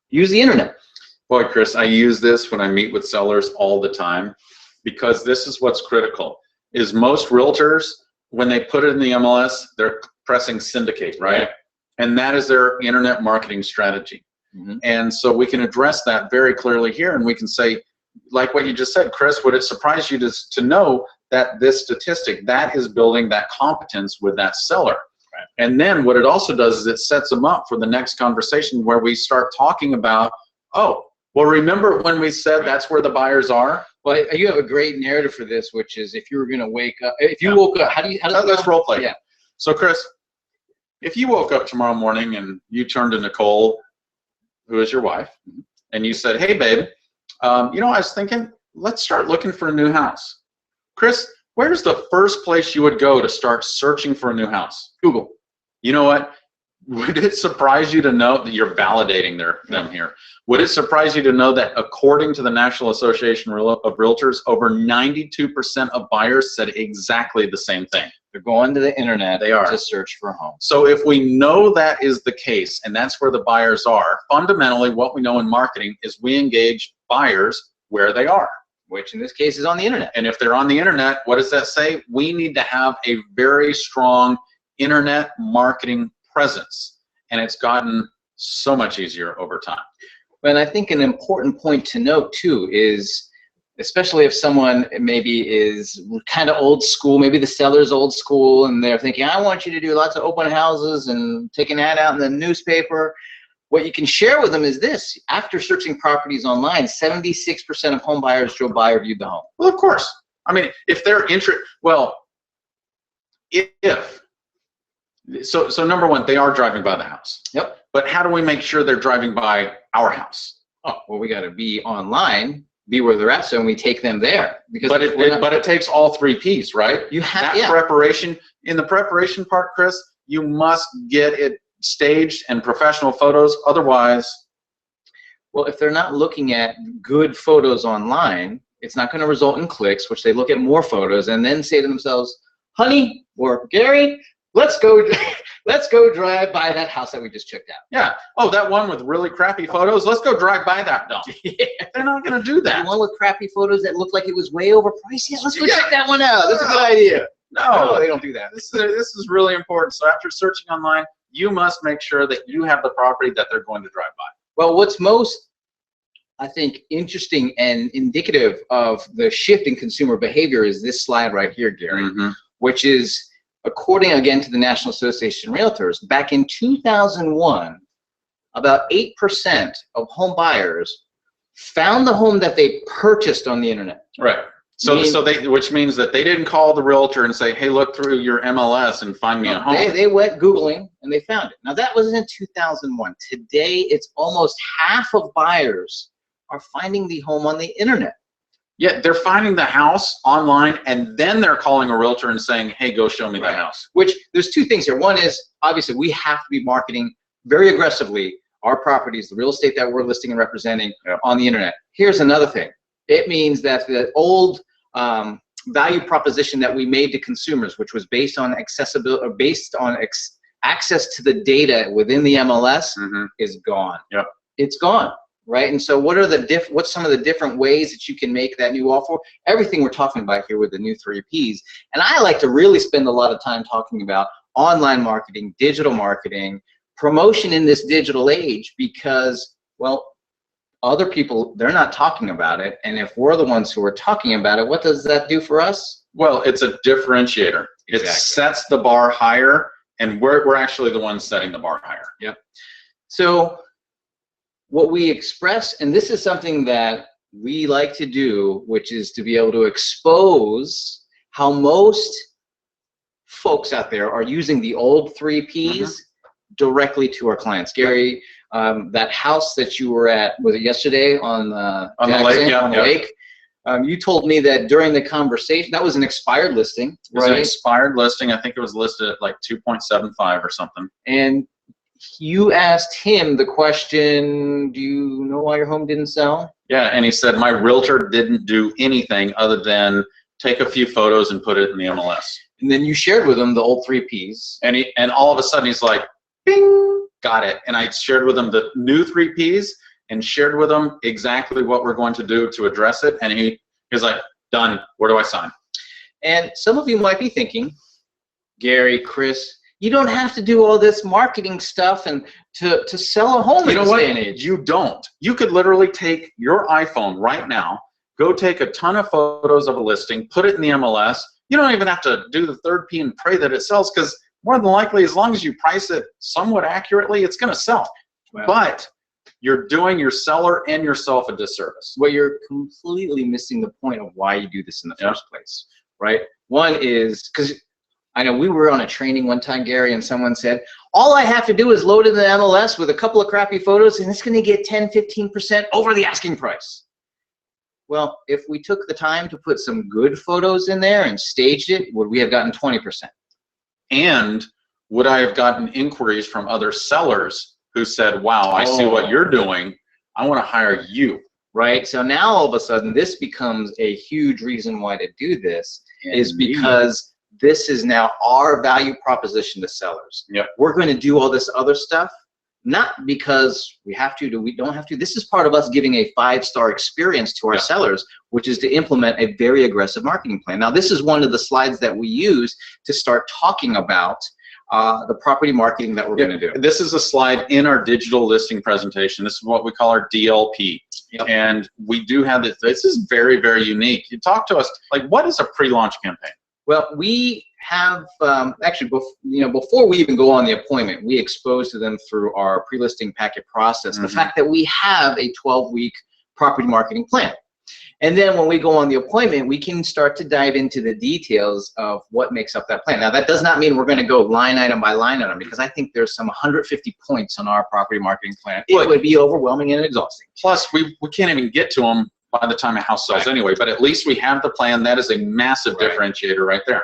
use the internet? Boy, Chris, I use this when I meet with sellers all the time because this is what's critical, is most realtors, when they put it in the MLS, they're pressing syndicate, right? And that is their internet marketing strategy. And so we can address that very clearly here, and we can say, like what you just said, Chris, would it surprise you to know that this statistic, that is building that competence with that seller? Right. And then what it also does is it sets them up for the next conversation where we start talking about, oh, well, remember when we said that's where the buyers are? Well, you have a great narrative for this, which is if you were going to wake up, if you woke up, let's role play. Yeah. So, Chris, if you woke up tomorrow morning and you turned to Nicole, who is your wife, and you said, hey, babe, you know, I was thinking, let's start looking for a new house. Chris, where's the first place you would go to start searching for a new house? Google. You know what? Would it surprise you to know that you're validating them here? Would it surprise you to know that according to the National Association of Realtors, over 92% of buyers said exactly the same thing? They're going to the internet They are. to search for a home. So if we know that is the case, and that's where the buyers are, fundamentally what we know in marketing is we engage buyers where they are. Which in this case is on the internet. And if they're on the internet, what does that say? We need to have a very strong internet marketing presence. And it's gotten so much easier over time. And I think an important point to note too is, especially if someone maybe is kind of old school, maybe the seller's old school, and they're thinking, I want you to do lots of open houses and take an ad out in the newspaper. What you can share with them is this: after searching properties online, 76% of home buyers drove by or viewed the home. Well, of course. I mean, if they're interested, well, so number one, they are driving by the house. Yep. But how do we make sure they're driving by our house? Oh, well, we got to be online, be where they're at, so we take them there. Because but it takes all 3 Ps, right? You have that preparation. In the preparation part, Chris, you must get it staged and professional photos. Otherwise, well, if they're not looking at good photos online, it's not going to result in clicks, which they look at more photos and then say to themselves, honey or Garry, let's go drive by that house that we just checked out. Yeah. Oh, that one with really crappy photos. Let's go drive by that dump. Yeah. They're not going to do that. The one with crappy photos that looked like it was way overpriced. Yeah, let's go check that one out. That's a good idea. No, they don't do that. This is really important. So after searching online, you must make sure that you have the property that they're going to drive by. Well, what's most, I think, interesting and indicative of the shift in consumer behavior is this slide right here, Garry, which is, according again to the National Association of Realtors, back in 2001, about 8% of home buyers found the home that they purchased on the internet. Right. Which means that they didn't call the realtor and say, hey, look through your MLS and find me a home. They went Googling and they found it. Now that was in 2001. Today, it's almost half of buyers are finding the home on the internet. Yeah, they're finding the house online and then they're calling a realtor and saying, hey, go show me the house. Which, there's two things here. One is, obviously, we have to be marketing very aggressively our properties, the real estate that we're listing and representing on the internet. Here's another thing. It means that the old value proposition that we made to consumers, which was based on accessibility, or based on access to the data within the MLS, is gone. Yep. It's gone. Right, and so what's some of the different ways that you can make that new offer? Everything we're talking about here with the new 3 Ps. And I like to really spend a lot of time talking about online marketing, digital marketing, promotion in this digital age, because, well, other people, they're not talking about it. And if we're the ones who are talking about it, what does that do for us? Well, it's a differentiator. Exactly. It sets the bar higher, and we're actually the ones setting the bar higher. Yep. So what we express, and this is something that we like to do, which is to be able to expose how most folks out there are using the old 3 Ps directly to our clients. Gary, that house that you were at, was it yesterday on the lake? On the lake. You told me that during the conversation, that was an expired listing, right? It was an expired listing. I think it was listed at like 2.75 or something. And you asked him the question, do you know why your home didn't sell? Yeah, and he said, my realtor didn't do anything other than take a few photos and put it in the MLS. And then you shared with him the old 3 Ps. And all of a sudden he's like, bing, got it. And I shared with him the new 3 Ps and shared with him exactly what we're going to do to address it. And he was like, done, where do I sign? And some of you might be thinking, Gary, Chris, you don't have to do all this marketing stuff and to sell a home in this day and age. You don't. You could literally take your iPhone right now, go take a ton of photos of a listing, put it in the MLS. You don't even have to do the 3rd P and pray that it sells, because more than likely, as long as you price it somewhat accurately, it's going to sell. Wow. But you're doing your seller and yourself a disservice. Well, you're completely missing the point of why you do this in the first place, right? One is, because I know we were on a training one time, Gary, and someone said, all I have to do is load in the MLS with a couple of crappy photos and it's going to get 10, 15% over the asking price. Well, if we took the time to put some good photos in there and staged it, would we have gotten 20%? And would I have gotten inquiries from other sellers who said, wow, I see what you're doing, I want to hire you? Right? So now all of a sudden this becomes a huge reason why to do this, is because this is now our value proposition to sellers. Yep. We're going to do all this other stuff, not because we have to, we don't have to. This is part of us giving a 5-star experience to our sellers, which is to implement a very aggressive marketing plan. Now, this is one of the slides that we use to start talking about the property marketing that we're going to do. This is a slide in our digital listing presentation. This is what we call our DLP. Yep. And we do have this. This is very, very unique. You talk to us, like, what is a pre-launch campaign? Well, we have, actually, before we even go on the appointment, we expose to them through our pre-listing packet process the fact that we have a 12-week property marketing plan. And then when we go on the appointment, we can start to dive into the details of what makes up that plan. Now, that does not mean we're going to go line item by line item, because I think there's some 150 points on our property marketing plan. It would be overwhelming and exhausting. Plus, we can't even get to them by the time a house sells anyway, but at least we have the plan. That is a massive differentiator right there.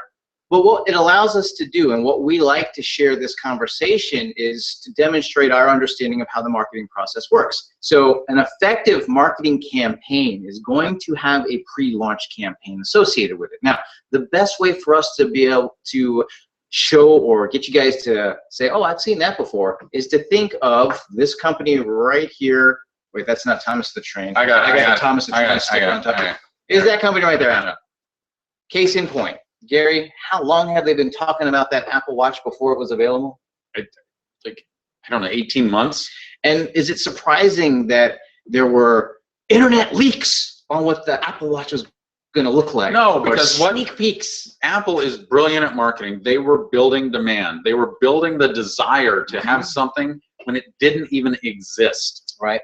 But what it allows us to do, and what we like to share this conversation, is to demonstrate our understanding of how the marketing process works. So an effective marketing campaign is going to have a pre-launch campaign associated with it. Now, the best way for us to be able to show or get you guys to say, oh, I've seen that before, is to think of this company right here. Wait, that's not Thomas the Train. I got Thomas the Train sticker on top. Is that company right there? Case in point. Gary, how long have they been talking about that Apple Watch before it was available? Like, I don't know, 18 months. And is it surprising that there were internet leaks on what the Apple Watch was going to look like? No, because sneak peeks. Apple is brilliant at marketing. They were building demand. They were building the desire to have something when it didn't even exist. Right.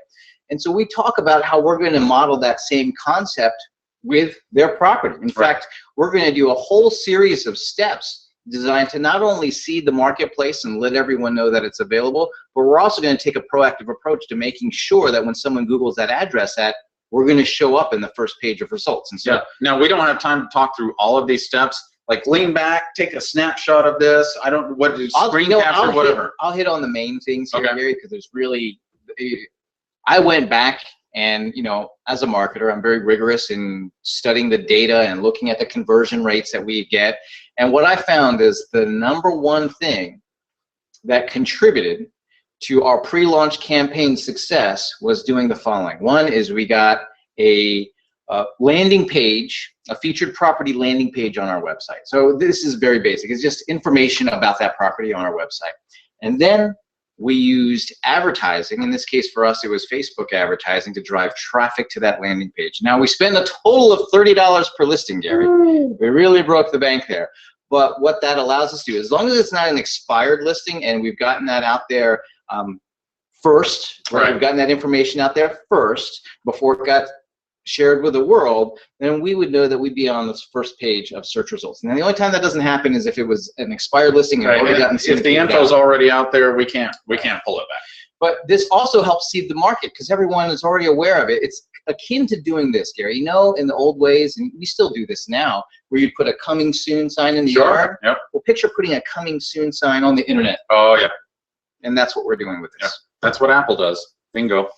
And so we talk about how we're going to model that same concept with their property. In fact, we're going to do a whole series of steps designed to not only seed the marketplace and let everyone know that it's available, but we're also going to take a proactive approach to making sure that when someone Googles that address we're going to show up in the first page of results. And so, yeah. Now, we don't have time to talk through all of these steps. Like, lean back, take a snapshot of this. I don't, what, screen capture, whatever. I'll hit on the main things here, Okay. Gary, because there's really, I went back and, as a marketer, I'm very rigorous in studying the data and looking at the conversion rates that we get. And what I found is the #1 thing that contributed to our pre-launch campaign success was doing the following. One is we got a landing page, a featured property landing page on our website. So this is very basic. It's just information about that property on our website. And then we used advertising. In this case, for us, it was Facebook advertising to drive traffic to that landing page. Now, we spent a total of $30 per listing, Gary. We really broke the bank there. But what that allows us to do, as long as it's not an expired listing and we've gotten that out there first, right? We've gotten that information out there first before it got shared with the world, then we would know that we'd be on the first page of search results. And the only time that doesn't happen is if it was an expired listing and already gotten if the info's already out there, we can't pull it back. But this also helps seed the market because everyone is already aware of it. It's akin to doing this, Gary. In the old ways, and we still do this now, where you'd put a coming soon sign in the yard. Yep. Well, picture putting a coming soon sign on the internet. Oh, yeah. And that's what we're doing with this. Yep. That's what Apple does. Bingo.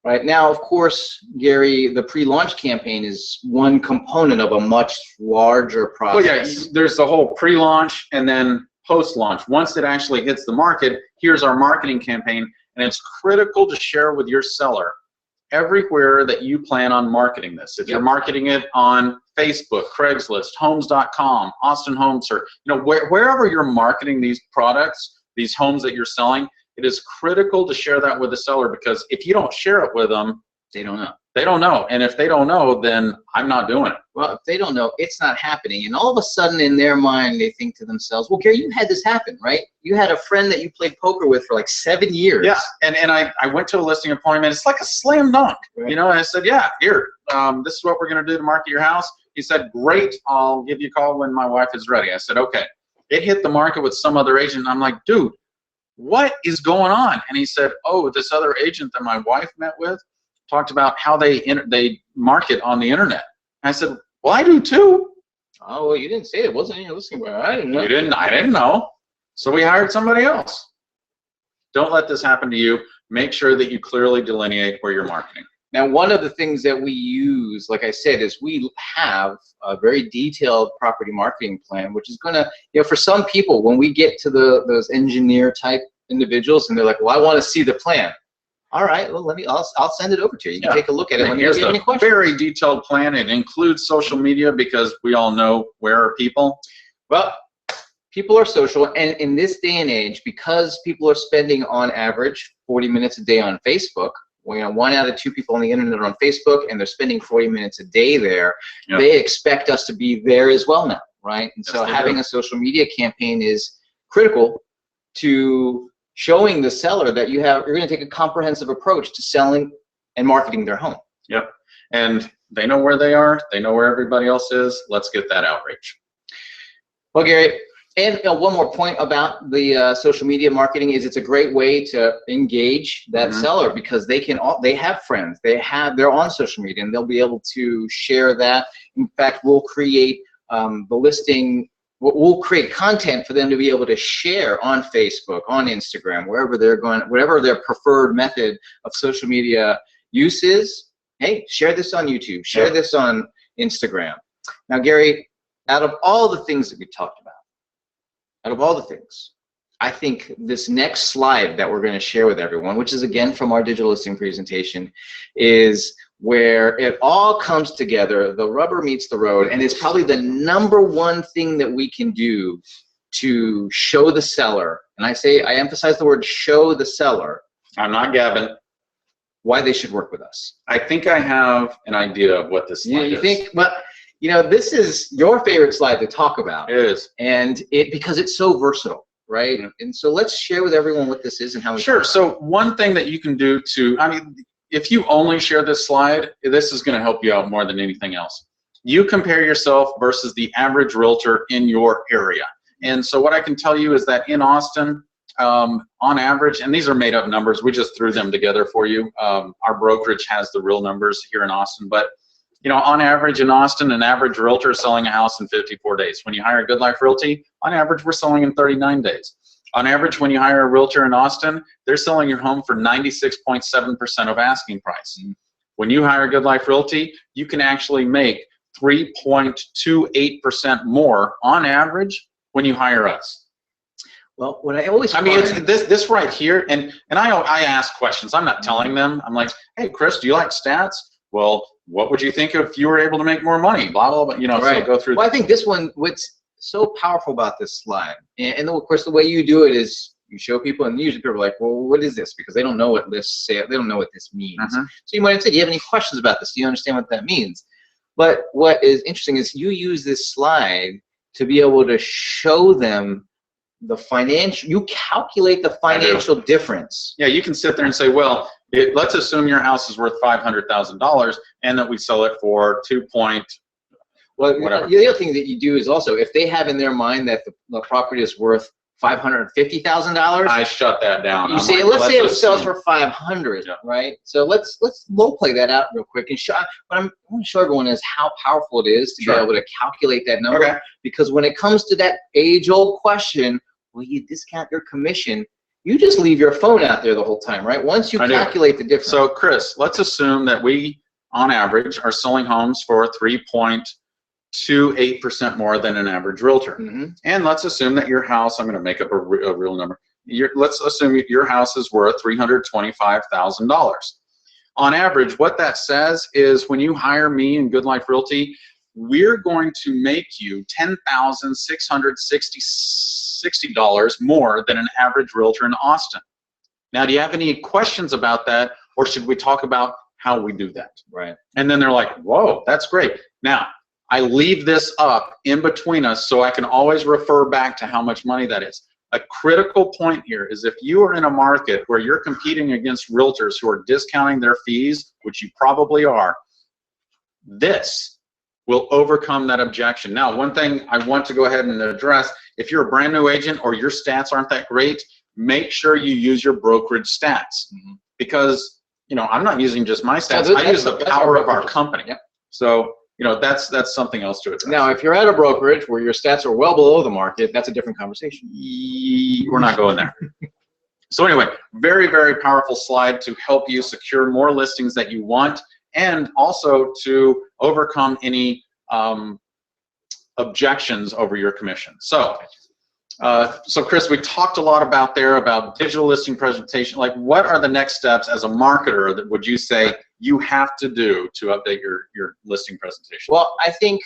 Right now, of course, Gary, the pre-launch campaign is one component of a much larger process. Well, yeah, there's the whole pre-launch and then post-launch. Once it actually hits the market, here's our marketing campaign, and it's critical to share with your seller everywhere that you plan on marketing this. If you're marketing it on Facebook, Craigslist, Homes.com, Austin Home Search, wherever you're marketing these products, these homes that you're selling, it is critical to share that with the seller, because if you don't share it with them, they don't know. They don't know. And if they don't know, then I'm not doing it. Well, if they don't know, it's not happening. And all of a sudden in their mind, they think to themselves, well, Gary, you had this happen, right? You had a friend that you played poker with for like 7 years. Yeah, and I went to a listing appointment. It's like a slam dunk, and I said, yeah, here, this is what we're going to do to market your house. He said, great, I'll give you a call when my wife is ready. I said, okay. It hit the market with some other agent, and I'm like, dude, what is going on? And he said, oh, this other agent that my wife met with talked about how they market on the internet. And I said, well, I do too. Oh, well, you didn't say it wasn't in your listing. I didn't know. I didn't know. So we hired somebody else. Don't let this happen to you. Make sure that you clearly delineate where you're marketing. Now, one of the things that we use, like I said, is we have a very detailed property marketing plan, which is going to, for some people, when we get to those engineer type individuals and they're like, well, I want to see the plan. All right, well, I'll send it over to you. You can take a look at it. Let me know if you have any questions. Very detailed plan. It includes social media, because we all know where are people. Well, people are social, and in this day and age, because people are spending on average 40 minutes a day on Facebook, 1 out of 2 people on the internet are on Facebook, and they're spending 40 minutes a day there. Yep. They expect us to be there as well now, right? And so having a social media campaign is critical to showing the seller that you're going to take a comprehensive approach to selling and marketing their home. Yep. And they know where they are. They know where everybody else is. Let's get that outreach. Well, Gary, and one more point about the social media marketing is it's a great way to engage that seller, because they have friends, they're on social media, and they'll be able to share that. In fact, we'll create the listing. We'll create content for them to be able to share on Facebook, on Instagram, wherever they're going, whatever their preferred method of social media use is. Hey, share this on YouTube, share this on Instagram. Now, Gary, out of all the things that we talked about, I think this next slide that we're going to share with everyone, which is again from our digital listing presentation, is where it all comes together, the rubber meets the road, and it's probably the #1 thing that we can do to show the seller, and I emphasize the word show the seller. I'm not Gavin. Why they should work with us. I think I have an idea of what this slide is. You think, well, this is your favorite slide to talk about. It is. And because it's so versatile, right? And so let's share with everyone what this is and how we Sure. So one thing that you can do if you only share this slide, this is going to help you out more than anything else. You compare yourself versus the average realtor in your area. And so what I can tell you is that in Austin, on average, and these are made up numbers, we just threw them together for you. Our brokerage has the real numbers here in Austin, but you know, on average in Austin, an average realtor is selling a house in 54 days. When you hire Good Life Realty, on average, we're selling in 39 days. On average, when you hire a realtor in Austin, they're selling your home for 96.7% of asking price. When you hire Good Life Realty, you can actually make 3.28% more on average when you hire us. Well, what I always mean, it's this right here, and I ask questions. I'm not telling them. I'm like, hey, Chris, do you like stats? Well, what would you think if you were able to make more money? Blah, blah, blah. You know, right. So go through. Well, I think this one, what's so powerful about this slide, and of course, the way you do it is you show people, and usually people are like, well, what is this? Because they don't know what lists say. They don't know what this means. So you might say, do you have any questions about this? Do you understand what that means? But what is interesting is you use this slide to be able to show them the financial, you calculate the financial difference. Yeah, you can sit there and say, well, let's assume your house is worth $500,000 and that we sell it for whatever. The other thing that you do is also, if they have in their mind that the property is worth $550,000, I shut that down. You say, let's say it sells for $500, right? So let's role play that out real quick and show. What I'm going to show everyone is how powerful it is to be able to calculate that number. Okay. Because when it comes to that age-old question, will you discount your commission? You just leave your phone out there the whole time, right? Once you calculate the difference. So Chris, let's assume that we, on average, are selling homes for 3.28% more than an average realtor. And let's assume that your house, I'm going to make up a real number. Let's assume your house is worth $325,000. On average, what that says is when you hire me in Good Life Realty, we're going to make you $10,660 more than an average realtor in Austin. Now, do you have any questions about that, or should we talk about how we do that? Right. And then they're like, whoa, that's great. Now, I leave this up in between us so I can always refer back to how much money that is. A critical point here is if you are in a market where you're competing against realtors who are discounting their fees, which you probably are, this will overcome that objection. Now, one thing I want to go ahead and address, if you're a brand new agent or your stats aren't that great, make sure you use your brokerage stats. Because, you know, I'm not using just my stats, I use the power of our company. So, you know, that's something else to address. Now, if you're at a brokerage where your stats are well below the market, that's a different conversation. We're not going there. So anyway, very, very powerful slide to help you secure more listings that you want, and also to overcome any objections over your commission. So, so Chris, we talked a lot about digital listing presentation. Like, what are the next steps as a marketer that would you say you have to do to update your listing presentation? Well, I think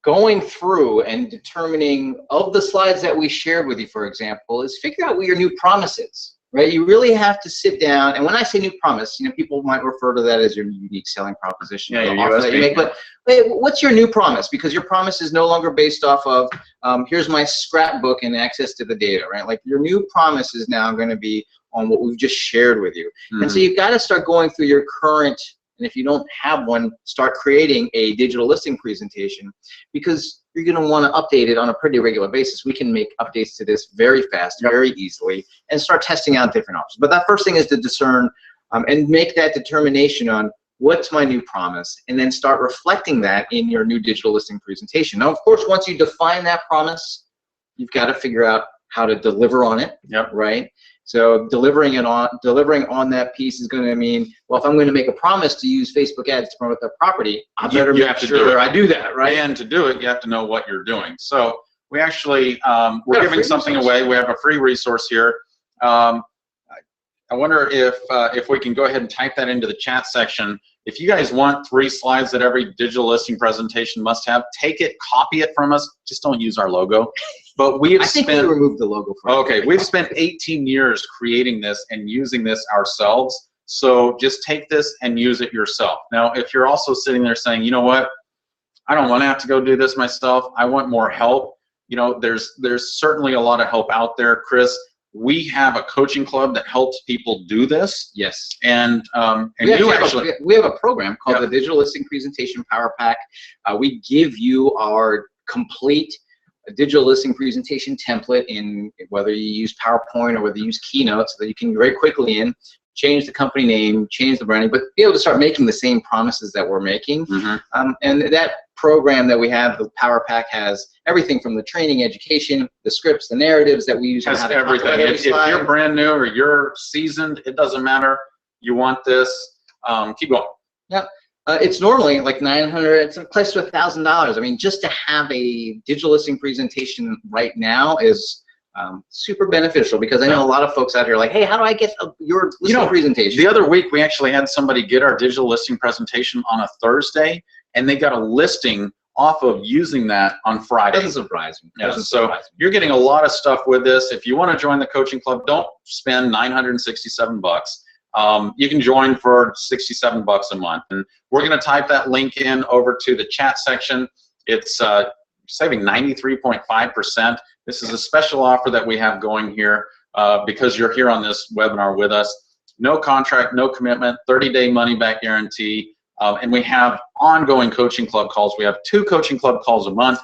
going through and determining of the slides that we shared with you, for example, is figure out what your new promise is. Right, you really have to sit down, and when I say new promise, you know, people might refer to that as your unique selling proposition. Yeah, your offer that you make. But what's your new promise? Because your promise is no longer based off of here's my scrapbook and access to the data, right? Like, your new promise is now going to be on what we've just shared with you. And so you've got to start going through your current, and if you don't have one, start creating a digital listing presentation, because you're going to want to update it on a pretty regular basis. We can make updates to this very fast, very easily, and start testing out different options. But that first thing is to discern and make that determination on what's my new promise, and then start reflecting that in your new digital listing presentation. Now, of course, once you define that promise, you've got to figure out how to deliver on it, right? So delivering on that piece is going to mean, well, if I'm going to make a promise to use Facebook ads to promote that property, I better make sure I do that, right? And to do it, you have to know what you're doing. So we actually, we're giving something away. We have a free resource here. I wonder if we can go ahead and type that into the chat section. If you guys want 3 slides that every digital listing presentation must have, take it, copy it from us. Just don't use our logo. But we have I think we removed the logo from Okay, we've spent 18 years creating this and using this ourselves. So just take this and use it yourself. Now, if you're also sitting there saying, you know what, I don't want to have to go do this myself, I want more help. You know, there's certainly a lot of help out there, Chris. we have a coaching club that helps people do this. Yes. And we you have a program called the Digital Listing Presentation Power Pack. We give you our complete digital listing presentation template in whether you use PowerPoint or whether you use Keynote, so that you can very quickly change the company name, change the branding, but be able to start making the same promises that we're making. And that program that we have, the Power Pack, has everything from the training, education, the scripts, the narratives that we use. Has everything. If you're brand new or you're seasoned, it doesn't matter. You want this, keep going. Yeah. It's normally like $900, it's close to $1,000. I mean, just to have a digital listing presentation right now is super beneficial, because I know a lot of folks out here are like, hey, how do I get your listing presentation? The other week, we actually had somebody get our digital listing presentation on a Thursday, and they got a listing off of using that on Friday. Doesn't surprise me. Yeah, so you're getting a lot of stuff with this. If you want to join the coaching club, don't spend $967. You can join for $67 a month, and we're going to type that link in over to the chat section. It's saving 93.5%. This is a special offer that we have going here because you're here on this webinar with us. No contract, no commitment, 30-day money-back guarantee, and we have ongoing coaching club calls. We have 2 coaching club calls a month,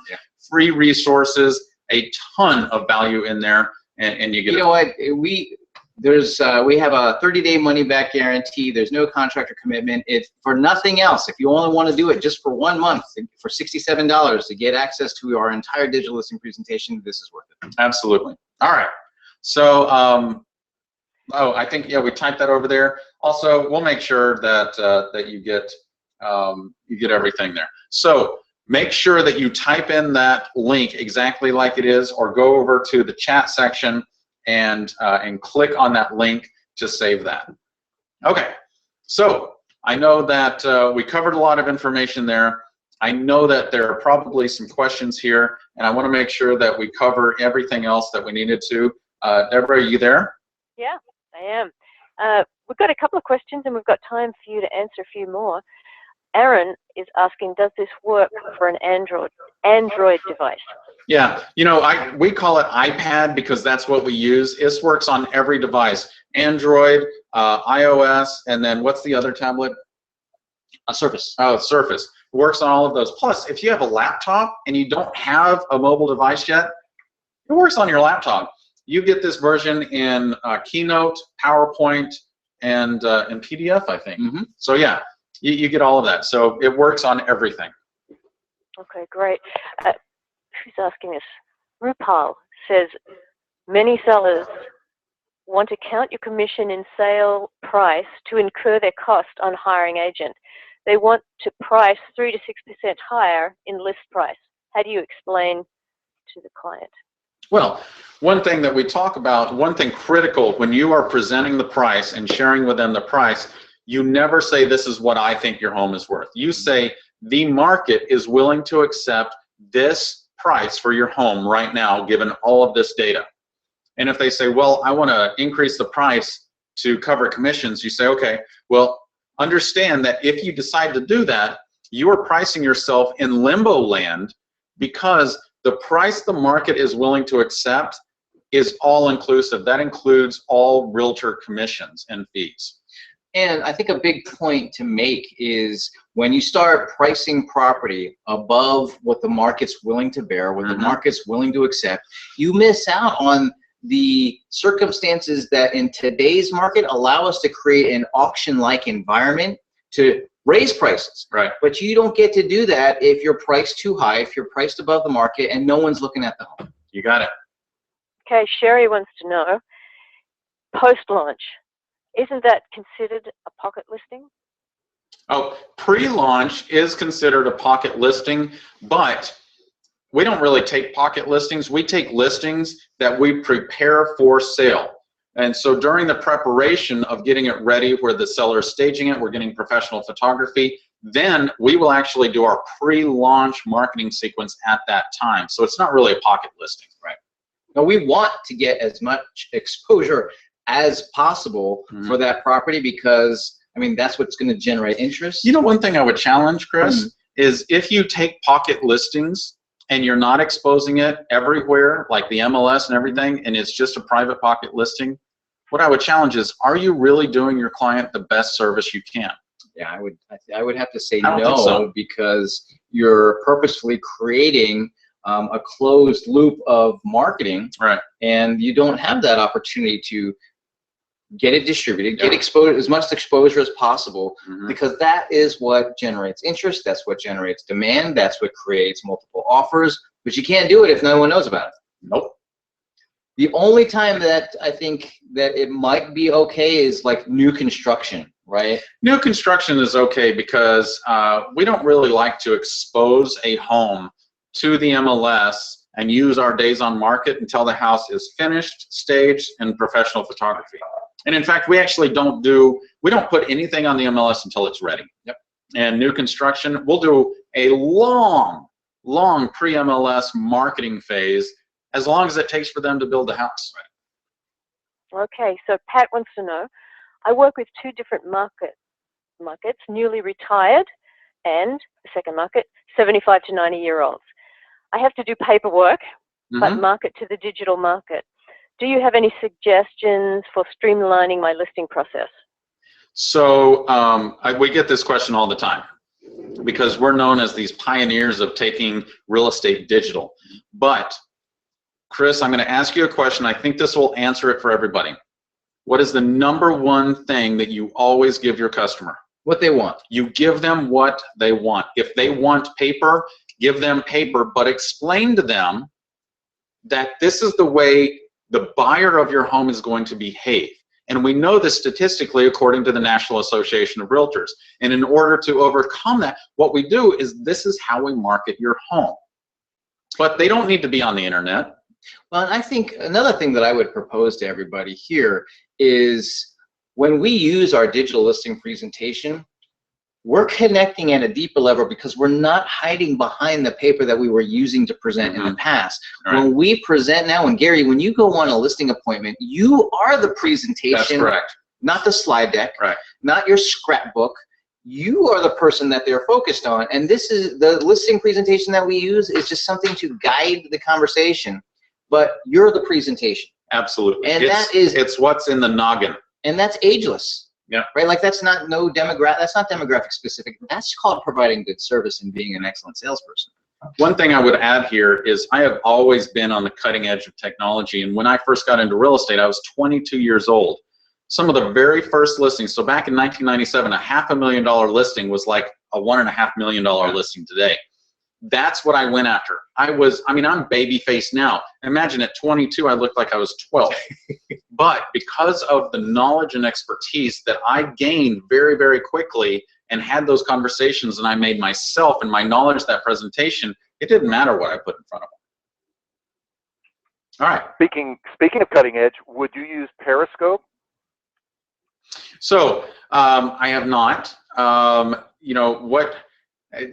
free resources, a ton of value in there, and you get. You know what? We have a 30-day money-back guarantee. There's no contract or commitment. If for nothing else, if you only want to do it just for 1 month for $67 to get access to our entire digital listing presentation, this is worth it. Absolutely. All right. So, I think we typed that over there. Also, we'll make sure that that you get everything there. So make sure that you type in that link exactly like it is, or go over to the chat section and click on that link to save that. Okay, so I know that we covered a lot of information there. I know that there are probably some questions here, and I want to make sure that we cover everything else that we needed to. Deborah, are you there? Yeah, I am. We've got a couple of questions, and we've got time for you to answer a few more. Aaron is asking, does this work for an Android device? Yeah, we call it iPad because that's what we use. This works on every device: Android, iOS, and then what's the other tablet? A Surface. Oh, Surface. It works on all of those. Plus, if you have a laptop and you don't have a mobile device yet, it works on your laptop. You get this version in Keynote, PowerPoint, and PDF, I think. So yeah, you get all of that. So it works on everything. Okay, great. Who's asking us? Rupal says, many sellers want to count your commission in sale price to incur their cost on hiring agent. They want to price 3 to 6% higher in list price. How do you explain to the client? Well, one thing that we talk about, one thing critical when you are presenting the price and sharing with them the price, you never say, this is what I think your home is worth. You say, the market is willing to accept this price for your home right now, given all of this data. And if they say, well, I want to increase the price to cover commissions, you say, okay, well, understand that if you decide to do that, you are pricing yourself in limbo land, because the price the market is willing to accept is all inclusive. That includes all realtor commissions and fees. And I think a big point to make is when you start pricing property above what the market's willing to bear, what the market's willing to accept, you miss out on the circumstances that in today's market allow us to create an auction-like environment to raise prices. Right. But you don't get to do that if you're priced too high, if you're priced above the market and no one's looking at the home. You got it. Okay, Sherry wants to know, post-launch, isn't that considered a pocket listing? Oh, pre-launch is considered a pocket listing, but we don't really take pocket listings. We take listings that we prepare for sale. And so during the preparation of getting it ready, where the seller is staging it, we're getting professional photography, then we will actually do our pre-launch marketing sequence at that time. So it's not really a pocket listing. Right. Now, we want to get as much exposure as possible for that property, because I mean that's what's going to generate interest. You know, one thing I would challenge, Chris, is if you take pocket listings and you're not exposing it everywhere, like the MLS and everything, and it's just a private pocket listing, what I would challenge is, are you really doing your client the best service you can? Yeah, I would have to say I don't think no, so. because you're purposefully creating a closed loop of marketing, Right. and you don't have that opportunity to get it distributed, get exposed, as much exposure as possible, because that is what generates interest, that's what generates demand, that's what creates multiple offers, but you can't do it if no one knows about it. Nope. The only time that I think that it might be okay is like new construction, right? New construction is okay because we don't really like to expose a home to the MLS and use our days on market until the house is finished, staged, and professional photography. And in fact, we actually don't put anything on the MLS until it's ready. Yep. And new construction, we'll do a long pre-MLS marketing phase, as long as it takes for them to build the house. Okay, so Pat wants to know, I work with two different markets, newly retired and the second market, 75 to 90-year-olds. I have to do paperwork, but market to the digital market. Do you have any suggestions for streamlining my listing process? So we get this question all the time, because we're known as these pioneers of taking real estate digital. But Chris, I'm going to ask you a question. I think this will answer it for everybody. What is the #1 thing that you always give your customer? What they want. You give them what they want. If they want paper, give them paper, but explain to them that this is the way the buyer of your home is going to behave. And we know this statistically according to the National Association of Realtors. And in order to overcome that, what we do is this is how we market your home. But they don't need to be on the internet. Well, I think another thing that I would propose to everybody here is when we use our digital listing presentation, we're connecting at a deeper level because we're not hiding behind the paper that we were using to present in the past. Right. When we present now, and Gary, when you go on a listing appointment, you are the presentation. That's correct. Not the slide deck, right. Not your scrapbook. You are the person that they're focused on. And this is the listing presentation that we use is just something to guide the conversation. But you're the presentation. Absolutely. And it's what's in the noggin. And that's ageless. Yeah. Right? Like that's not demographic specific. That's called providing good service and being an excellent salesperson. One thing I would add here is I have always been on the cutting edge of technology. And when I first got into real estate, I was 22 years old. Some of the very first listings, so back in 1997, a $500,000 listing was like a $1.5 million listing today. That's what I went after. I'm baby faced now. Imagine at 22, I looked like I was 12. But because of the knowledge and expertise that I gained very, very quickly and had those conversations and I made myself and my knowledge that presentation, it didn't matter what I put in front of them. All right. Speaking of cutting edge, would you use Periscope? So I have not.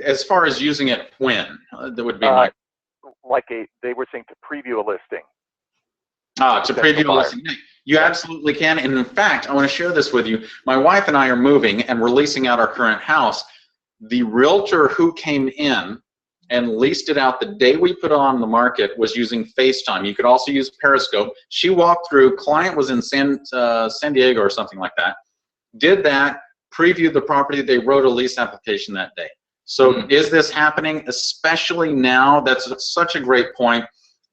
As far as using it, when that would be they were saying to preview a listing. To preview a listing. You absolutely can. And in fact, I want to share this with you. My wife and I are moving and we're leasing out our current house. The realtor who came in and leased it out the day we put it on the market was using FaceTime. You could also use Periscope. She walked through, client was in San Diego or something like that, did that, previewed the property, they wrote a lease application that day. So is this happening, especially now? That's such a great point.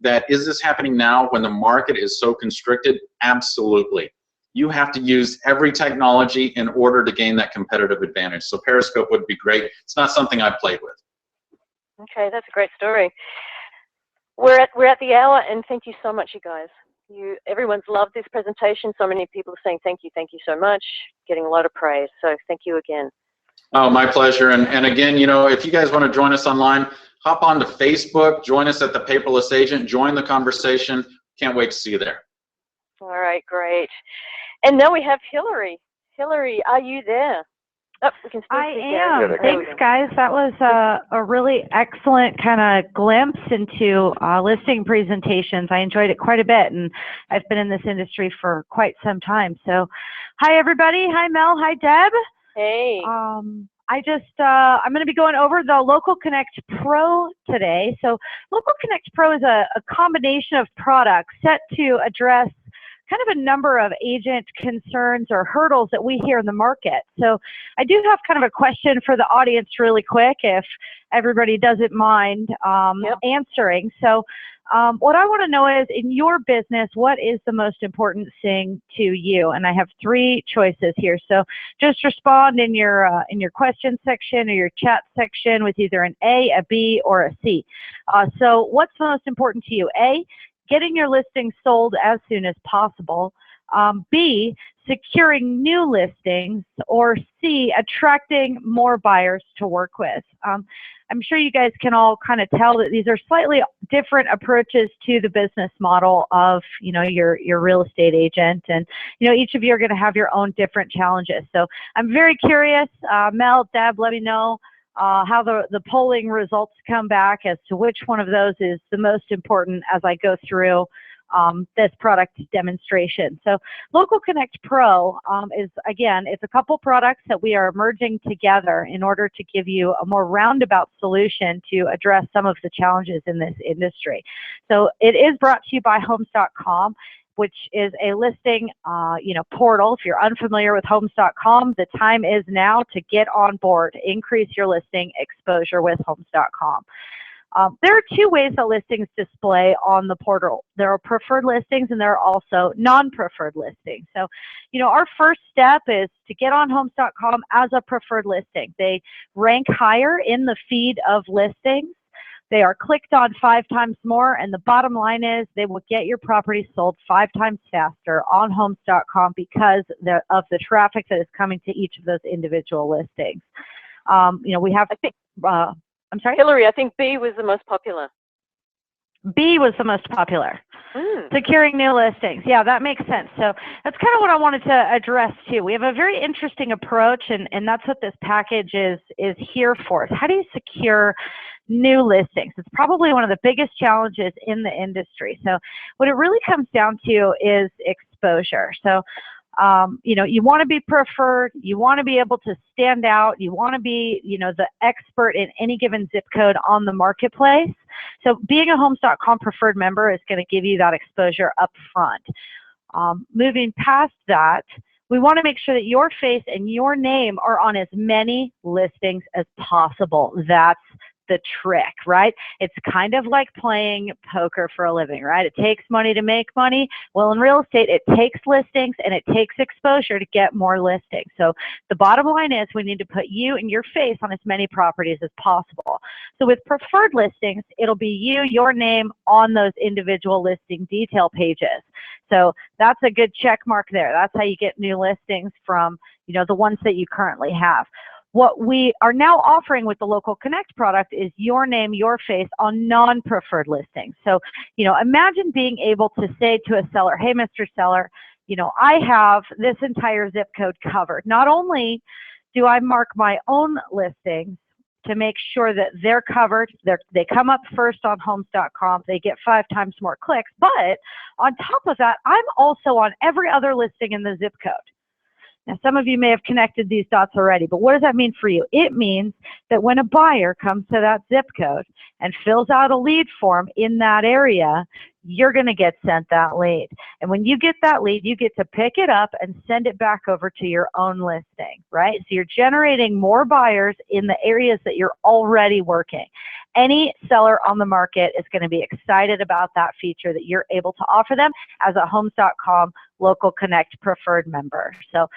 That is this happening now when the market is so constricted? Absolutely. You have to use every technology in order to gain that competitive advantage. So Periscope would be great. It's not something I've played with. Okay, that's a great story. We're at the hour, and thank you so much, you guys. Everyone's loved this presentation. So many people are saying thank you so much. Getting a lot of praise. So thank you again. Oh, my pleasure. And again, if you guys want to join us online, hop on to Facebook, join us at the Paperless Agent, join the conversation. Can't wait to see you there. All right, great. And now we have Hillary. Hillary, are you there? Oh, we can still see am. Thanks, guys. That was a really excellent kind of glimpse into listing presentations. I enjoyed it quite a bit, and I've been in this industry for quite some time. So, hi, everybody. Hi, Mel. Hi, Deb. Hey. I'm going to be going over the Local Connect Pro today. So Local Connect Pro is a combination of products set to address kind of a number of agent concerns or hurdles that we hear in the market. So I do have kind of a question for the audience really quick, if everybody doesn't mind answering. So what I want to know is, in your business, what is the most important thing to you? And I have 3 choices here. So just respond in your question section or your chat section with either an A, a B, or a C. So what's the most important to you? A, getting your listing sold as soon as possible. B, securing new listings. Or C, attracting more buyers to work with. I'm sure you guys can all kind of tell that these are slightly different approaches to the business model of, your real estate agent. And, each of you are going to have your own different challenges. So I'm very curious. Mel, Deb, let me know how the polling results come back as to which one of those is the most important as I go through this product demonstration. So Local Connect Pro is, again, it's a couple products that we are merging together in order to give you a more roundabout solution to address some of the challenges in this industry. So it is brought to you by Homes.com, which is a listing portal. If you're unfamiliar with Homes.com, the time is now to get on board. Increase your listing exposure with Homes.com. There are 2 ways that listings display on the portal. There are preferred listings and there are also non-preferred listings. So, our first step is to get on Homes.com as a preferred listing. They rank higher in the feed of listings. They are clicked on 5 times more, and the bottom line is they will get your property sold 5 times faster on Homes.com because of the traffic that is coming to each of those individual listings. We have, I'm sorry? Hillary, I think B was the most popular. B was the most popular. Securing new listings. Yeah, that makes sense. So that's kind of what I wanted to address too. We have a very interesting approach, and that's what this package is here for. How do you secure new listings? It's probably one of the biggest challenges in the industry. So what it really comes down to is exposure. So you want to be preferred, you want to be able to stand out, you want to be, the expert in any given zip code on the marketplace. So being a Homes.com preferred member is going to give you that exposure up front. Moving past that, we want to make sure that your face and your name are on as many listings as possible. That's the trick, right? It's kind of like playing poker for a living, right? It takes money to make money. Well, in real estate, it takes listings and it takes exposure to get more listings. So the bottom line is we need to put you and your face on as many properties as possible. So with preferred listings, it'll be you, your name on those individual listing detail pages. So that's a good check mark there. That's how you get new listings from, the ones that you currently have. What we are now offering with the Local Connect product is your name, your face on non-preferred listings. So, imagine being able to say to a seller, hey, Mr. Seller, I have this entire zip code covered. Not only do I mark my own listings to make sure that they're covered, they come up first on Homes.com, they get 5 times more clicks, but on top of that, I'm also on every other listing in the zip code. Now, some of you may have connected these dots already, but what does that mean for you? It means that when a buyer comes to that zip code and fills out a lead form in that area, you're going to get sent that lead. And when you get that lead, you get to pick it up and send it back over to your own listing, right? So you're generating more buyers in the areas that you're already working. Any seller on the market is going to be excited about that feature that you're able to offer them as a Homes.com Local Connect preferred member. So,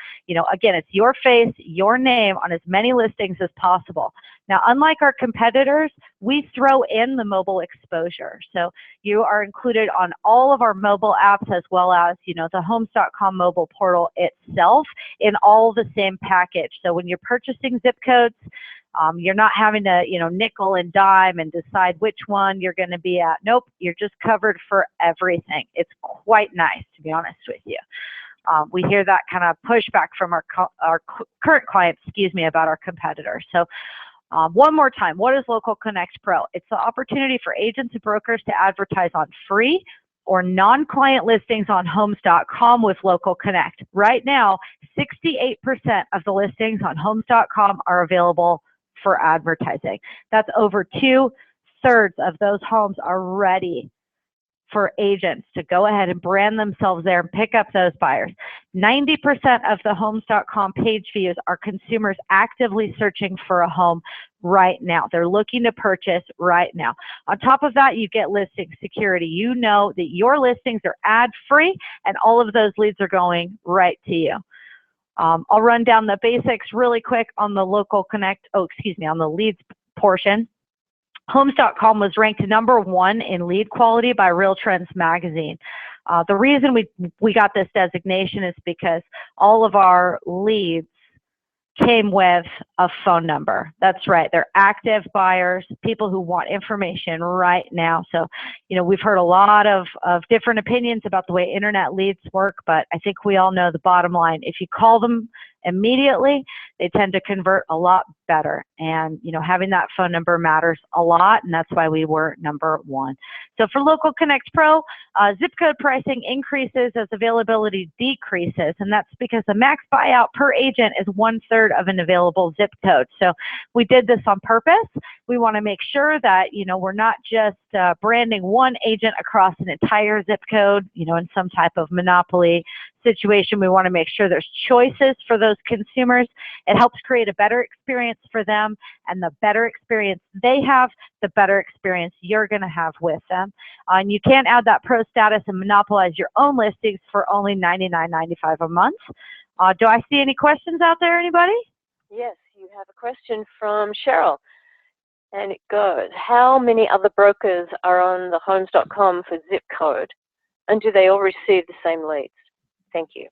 again, it's your face, your name on as many listings as possible. Now, unlike our competitors, we throw in the mobile exposure. So you are included on all of our mobile apps as well as, the Homes.com mobile portal itself in all the same package. So when you're purchasing zip codes, you're not having to, nickel and dime and decide which one you're going to be at. Nope, you're just covered for everything. It's quite nice, to be honest with you. We hear that kind of pushback from our current clients, about our competitors. So one more time, what is Local Connect Pro? It's the opportunity for agents and brokers to advertise on free or non-client listings on homes.com with Local Connect. Right now, 68% of the listings on homes.com are available for advertising. That's over 2/3 of those homes are ready for agents to go ahead and brand themselves there and pick up those buyers. 90% of the homes.com page views are consumers actively searching for a home right now. They're looking to purchase right now. On top of that, you get listing security. You know that your listings are ad-free and all of those leads are going right to you. I'll run down the basics really quick on the Local Connect, on the leads portion. Homes.com was ranked #1 in lead quality by Real Trends magazine. The reason we got this designation is because all of our leads came with a phone number. That's right. They're active buyers, people who want information right now. So, we've heard a lot of different opinions about the way internet leads work, but I think we all know the bottom line. If you call them immediately, they tend to convert a lot better. And, having that phone number matters a lot, and that's why we were #1. So for Local Connect Pro, zip code pricing increases as availability decreases, and that's because the max buyout per agent is 1/3 of an available zip code. So we did this on purpose. We want to make sure that, we're not just branding one agent across an entire zip code, in some type of monopoly situation. We want to make sure there's choices for those consumers. It helps create a better experience for them, and the better experience they have, the better experience you're going to have with them. And you can't add that pro status and monopolize your own listings for only $99.95 a month. Do I see any questions out there, anybody? Yes, you have a question from Cheryl. And it goes, how many other brokers are on the homes.com for zip code? And do they all receive the same leads? Thank you.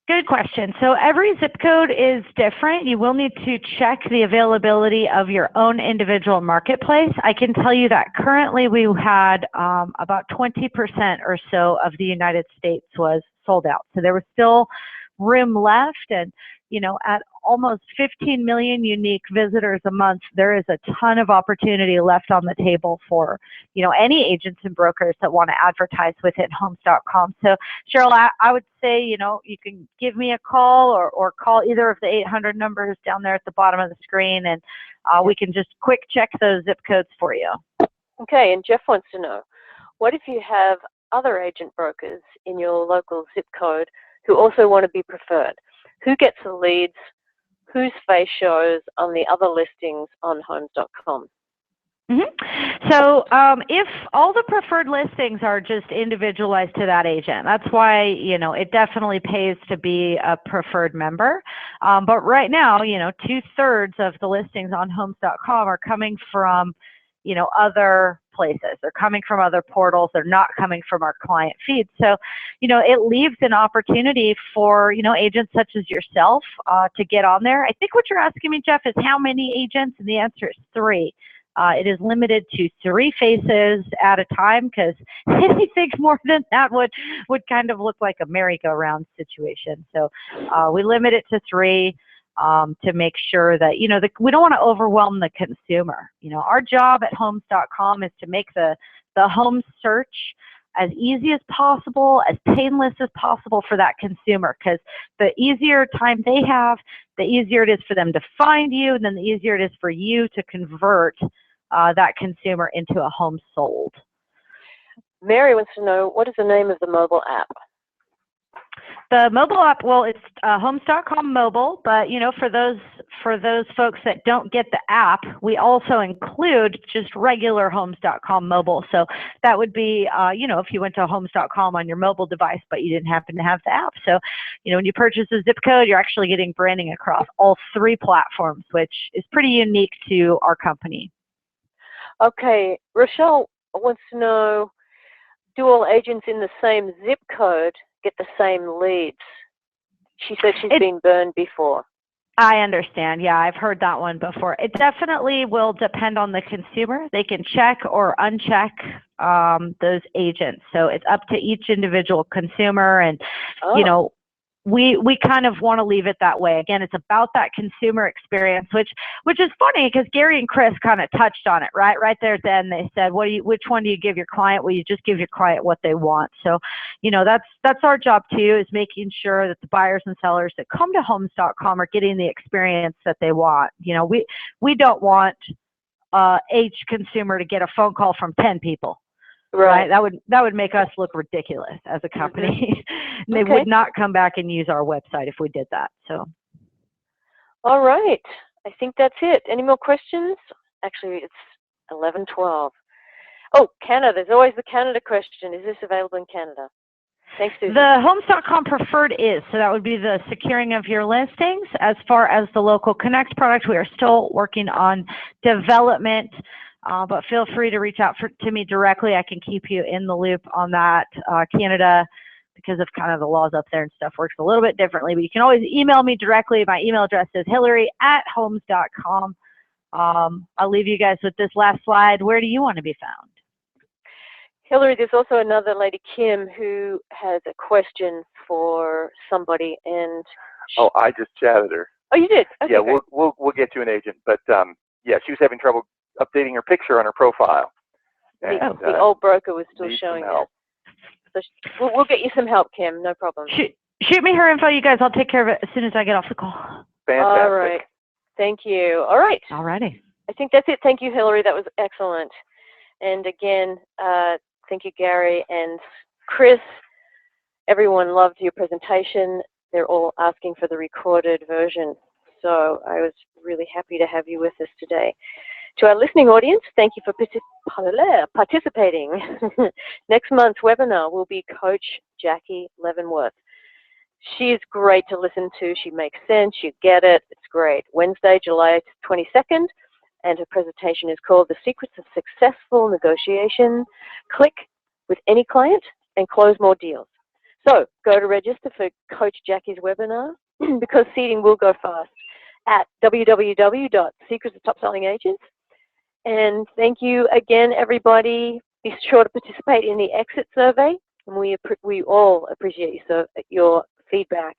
Good question. So every zip code is different. You will need to check the availability of your own individual marketplace. I can tell you that currently we had about 20% or so of the United States was sold out. So there was still room left, and at almost 15 million unique visitors a month, there is a ton of opportunity left on the table for, any agents and brokers that want to advertise within homes.com. So Cheryl, I would say, you can give me a call or call either of the 800 numbers down there at the bottom of the screen, and we can just quick check those zip codes for you. Okay, and Jeff wants to know, what if you have other agent brokers in your local zip code who also want to be preferred? Who gets the leads? Whose face shows on the other listings on homes.com? So if all the preferred listings are just individualized to that agent, that's why, it definitely pays to be a preferred member. But right now, 2/3 of the listings on homes.com are coming from, other places. They're coming from other portals. They're not coming from our client feed. So, it leaves an opportunity for, agents such as yourself to get on there. I think what you're asking me, Jeff, is how many agents? And the answer is 3. It is limited to 3 faces at a time, because anything more than that would kind of look like a merry-go-round situation. So we limit it to 3. To make sure that, we don't want to overwhelm the consumer. Our job at homes.com is to make the home search as easy as possible, as painless as possible for that consumer, because the easier time they have, the easier it is for them to find you, and then the easier it is for you to convert that consumer into a home sold. Mary wants to know, what is the name of the mobile app? The mobile app, well, it's homes.com mobile, but for those folks that don't get the app, we also include just regular homes.com mobile. So that would be, if you went to homes.com on your mobile device, but you didn't happen to have the app. So, when you purchase a zip code, you're actually getting branding across all 3 platforms, which is pretty unique to our company. Okay, Rochelle wants to know, do all agents in the same zip code get the same leads? She said she's been burned before. I understand. Yeah, I've heard that one before. It definitely will depend on the consumer. They can check or uncheck those agents. So it's up to each individual consumer. And, we kind of want to leave it that way. Again, it's about that consumer experience, which is funny because Gary and Chris kind of touched on it right there at the end. They said, which one do you give your client? Well, you just give your client what they want. So, you know, that's our job too, is making sure that the buyers and sellers that come to homes.com are getting the experience that they want. You know, we don't want each consumer to get a phone call from 10 people. Right. That would make us look ridiculous as a company. They Okay. would not come back and use our website if we did that. So. All right. I think that's it. Any more questions? Actually, it's 11:12. Oh, Canada. There's always the Canada question. Is this available in Canada? Thanks, Susan. The homes.com preferred is, so that would be the securing of your listings. As far as the local connect product, we are still working on development. But feel free to reach out to me directly. I can keep you in the loop on that. Canada, because of kind of the laws up there and stuff, works a little bit differently. But you can always email me directly. My email address is hillary@homes.com. I'll leave you guys with this last slide. Where do you want to be found? Hillary, there's also another lady, Kim, who has a question for somebody. And Oh, I just chatted her. Oh, you did? Okay, yeah, great. we'll get you an agent. But yeah, she was having trouble updating her picture on her profile. And, the old broker was still needs showing some that. help. So we'll get you some help, Kim. No problem. Shoot me her info, you guys. I'll take care of it as soon as I get off the call. Fantastic. All right. Thank you. All right. All righty. I think that's it. Thank you, Hillary. That was excellent. And again, thank you, Gary and Chris. Everyone loved your presentation. They're all asking for the recorded version. So I was really happy to have you with us today. To our listening audience, thank you for participating. Next month's webinar will be Coach Jackie Leavenworth. She is great to listen to. She makes sense. You get it. It's great. Wednesday, July 22nd, and her presentation is called The Secrets of Successful Negotiation. Click with any client and close more deals. So go to register for Coach Jackie's webinar because seating will go fast at www.secretsoftopsellingagents. And thank you again, everybody. Be sure to participate in the exit survey, and we all appreciate your feedback.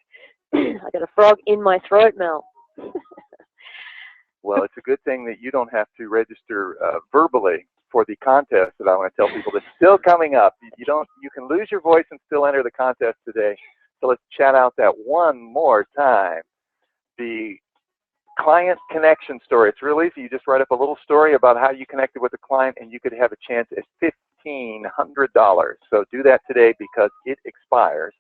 I got a frog in my throat, Mel. Well, it's a good thing that you don't have to register verbally for the contest that I want to tell people that's still coming up. You can lose your voice and still enter the contest today. So let's chat out that one more time. The client connection story. It's real easy. You just write up a little story about how you connected with a client, and you could have a chance at $1,500. So do that today because it expires.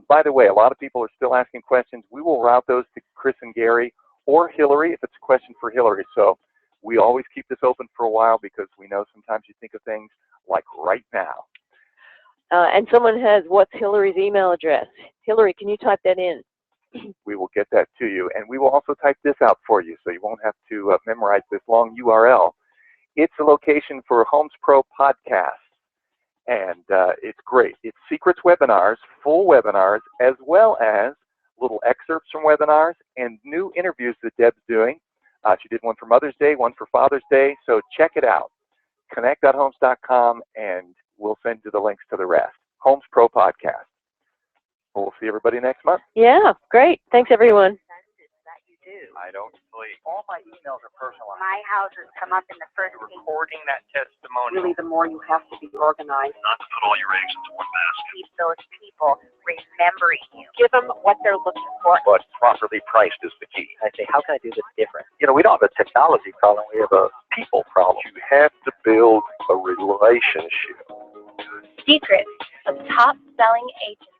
By the way, a lot of people are still asking questions. We will route those to Chris and Gary or Hillary if it's a question for Hillary. So we always keep this open for a while because we know sometimes you think of things like right now. And someone has, what's Hillary's email address? Hillary, can you type that in? We will get that to you. And we will also type this out for you so you won't have to memorize this long URL. It's a location for Homes Pro podcasts. And it's great. It's secrets webinars, full webinars, as well as little excerpts from webinars and new interviews that Deb's doing. She did one for Mother's Day, one for Father's Day. So check it out. Connect.homes.com, and we'll send you the links to the rest. Homes Pro Podcast. We'll see everybody next month. Yeah, great. Thanks, everyone. I don't sleep. All my emails are personalized. My houses come up in the first page. Recording that testimonial. Really, the more you have to be organized. Not to put all your eggs into one basket. Keep those people remembering you. Give them what they're looking for. But properly priced is the key. I say, how can I do this different? You know, we don't have a technology problem. We have a people problem. You have to build a relationship. Secrets of top selling agents.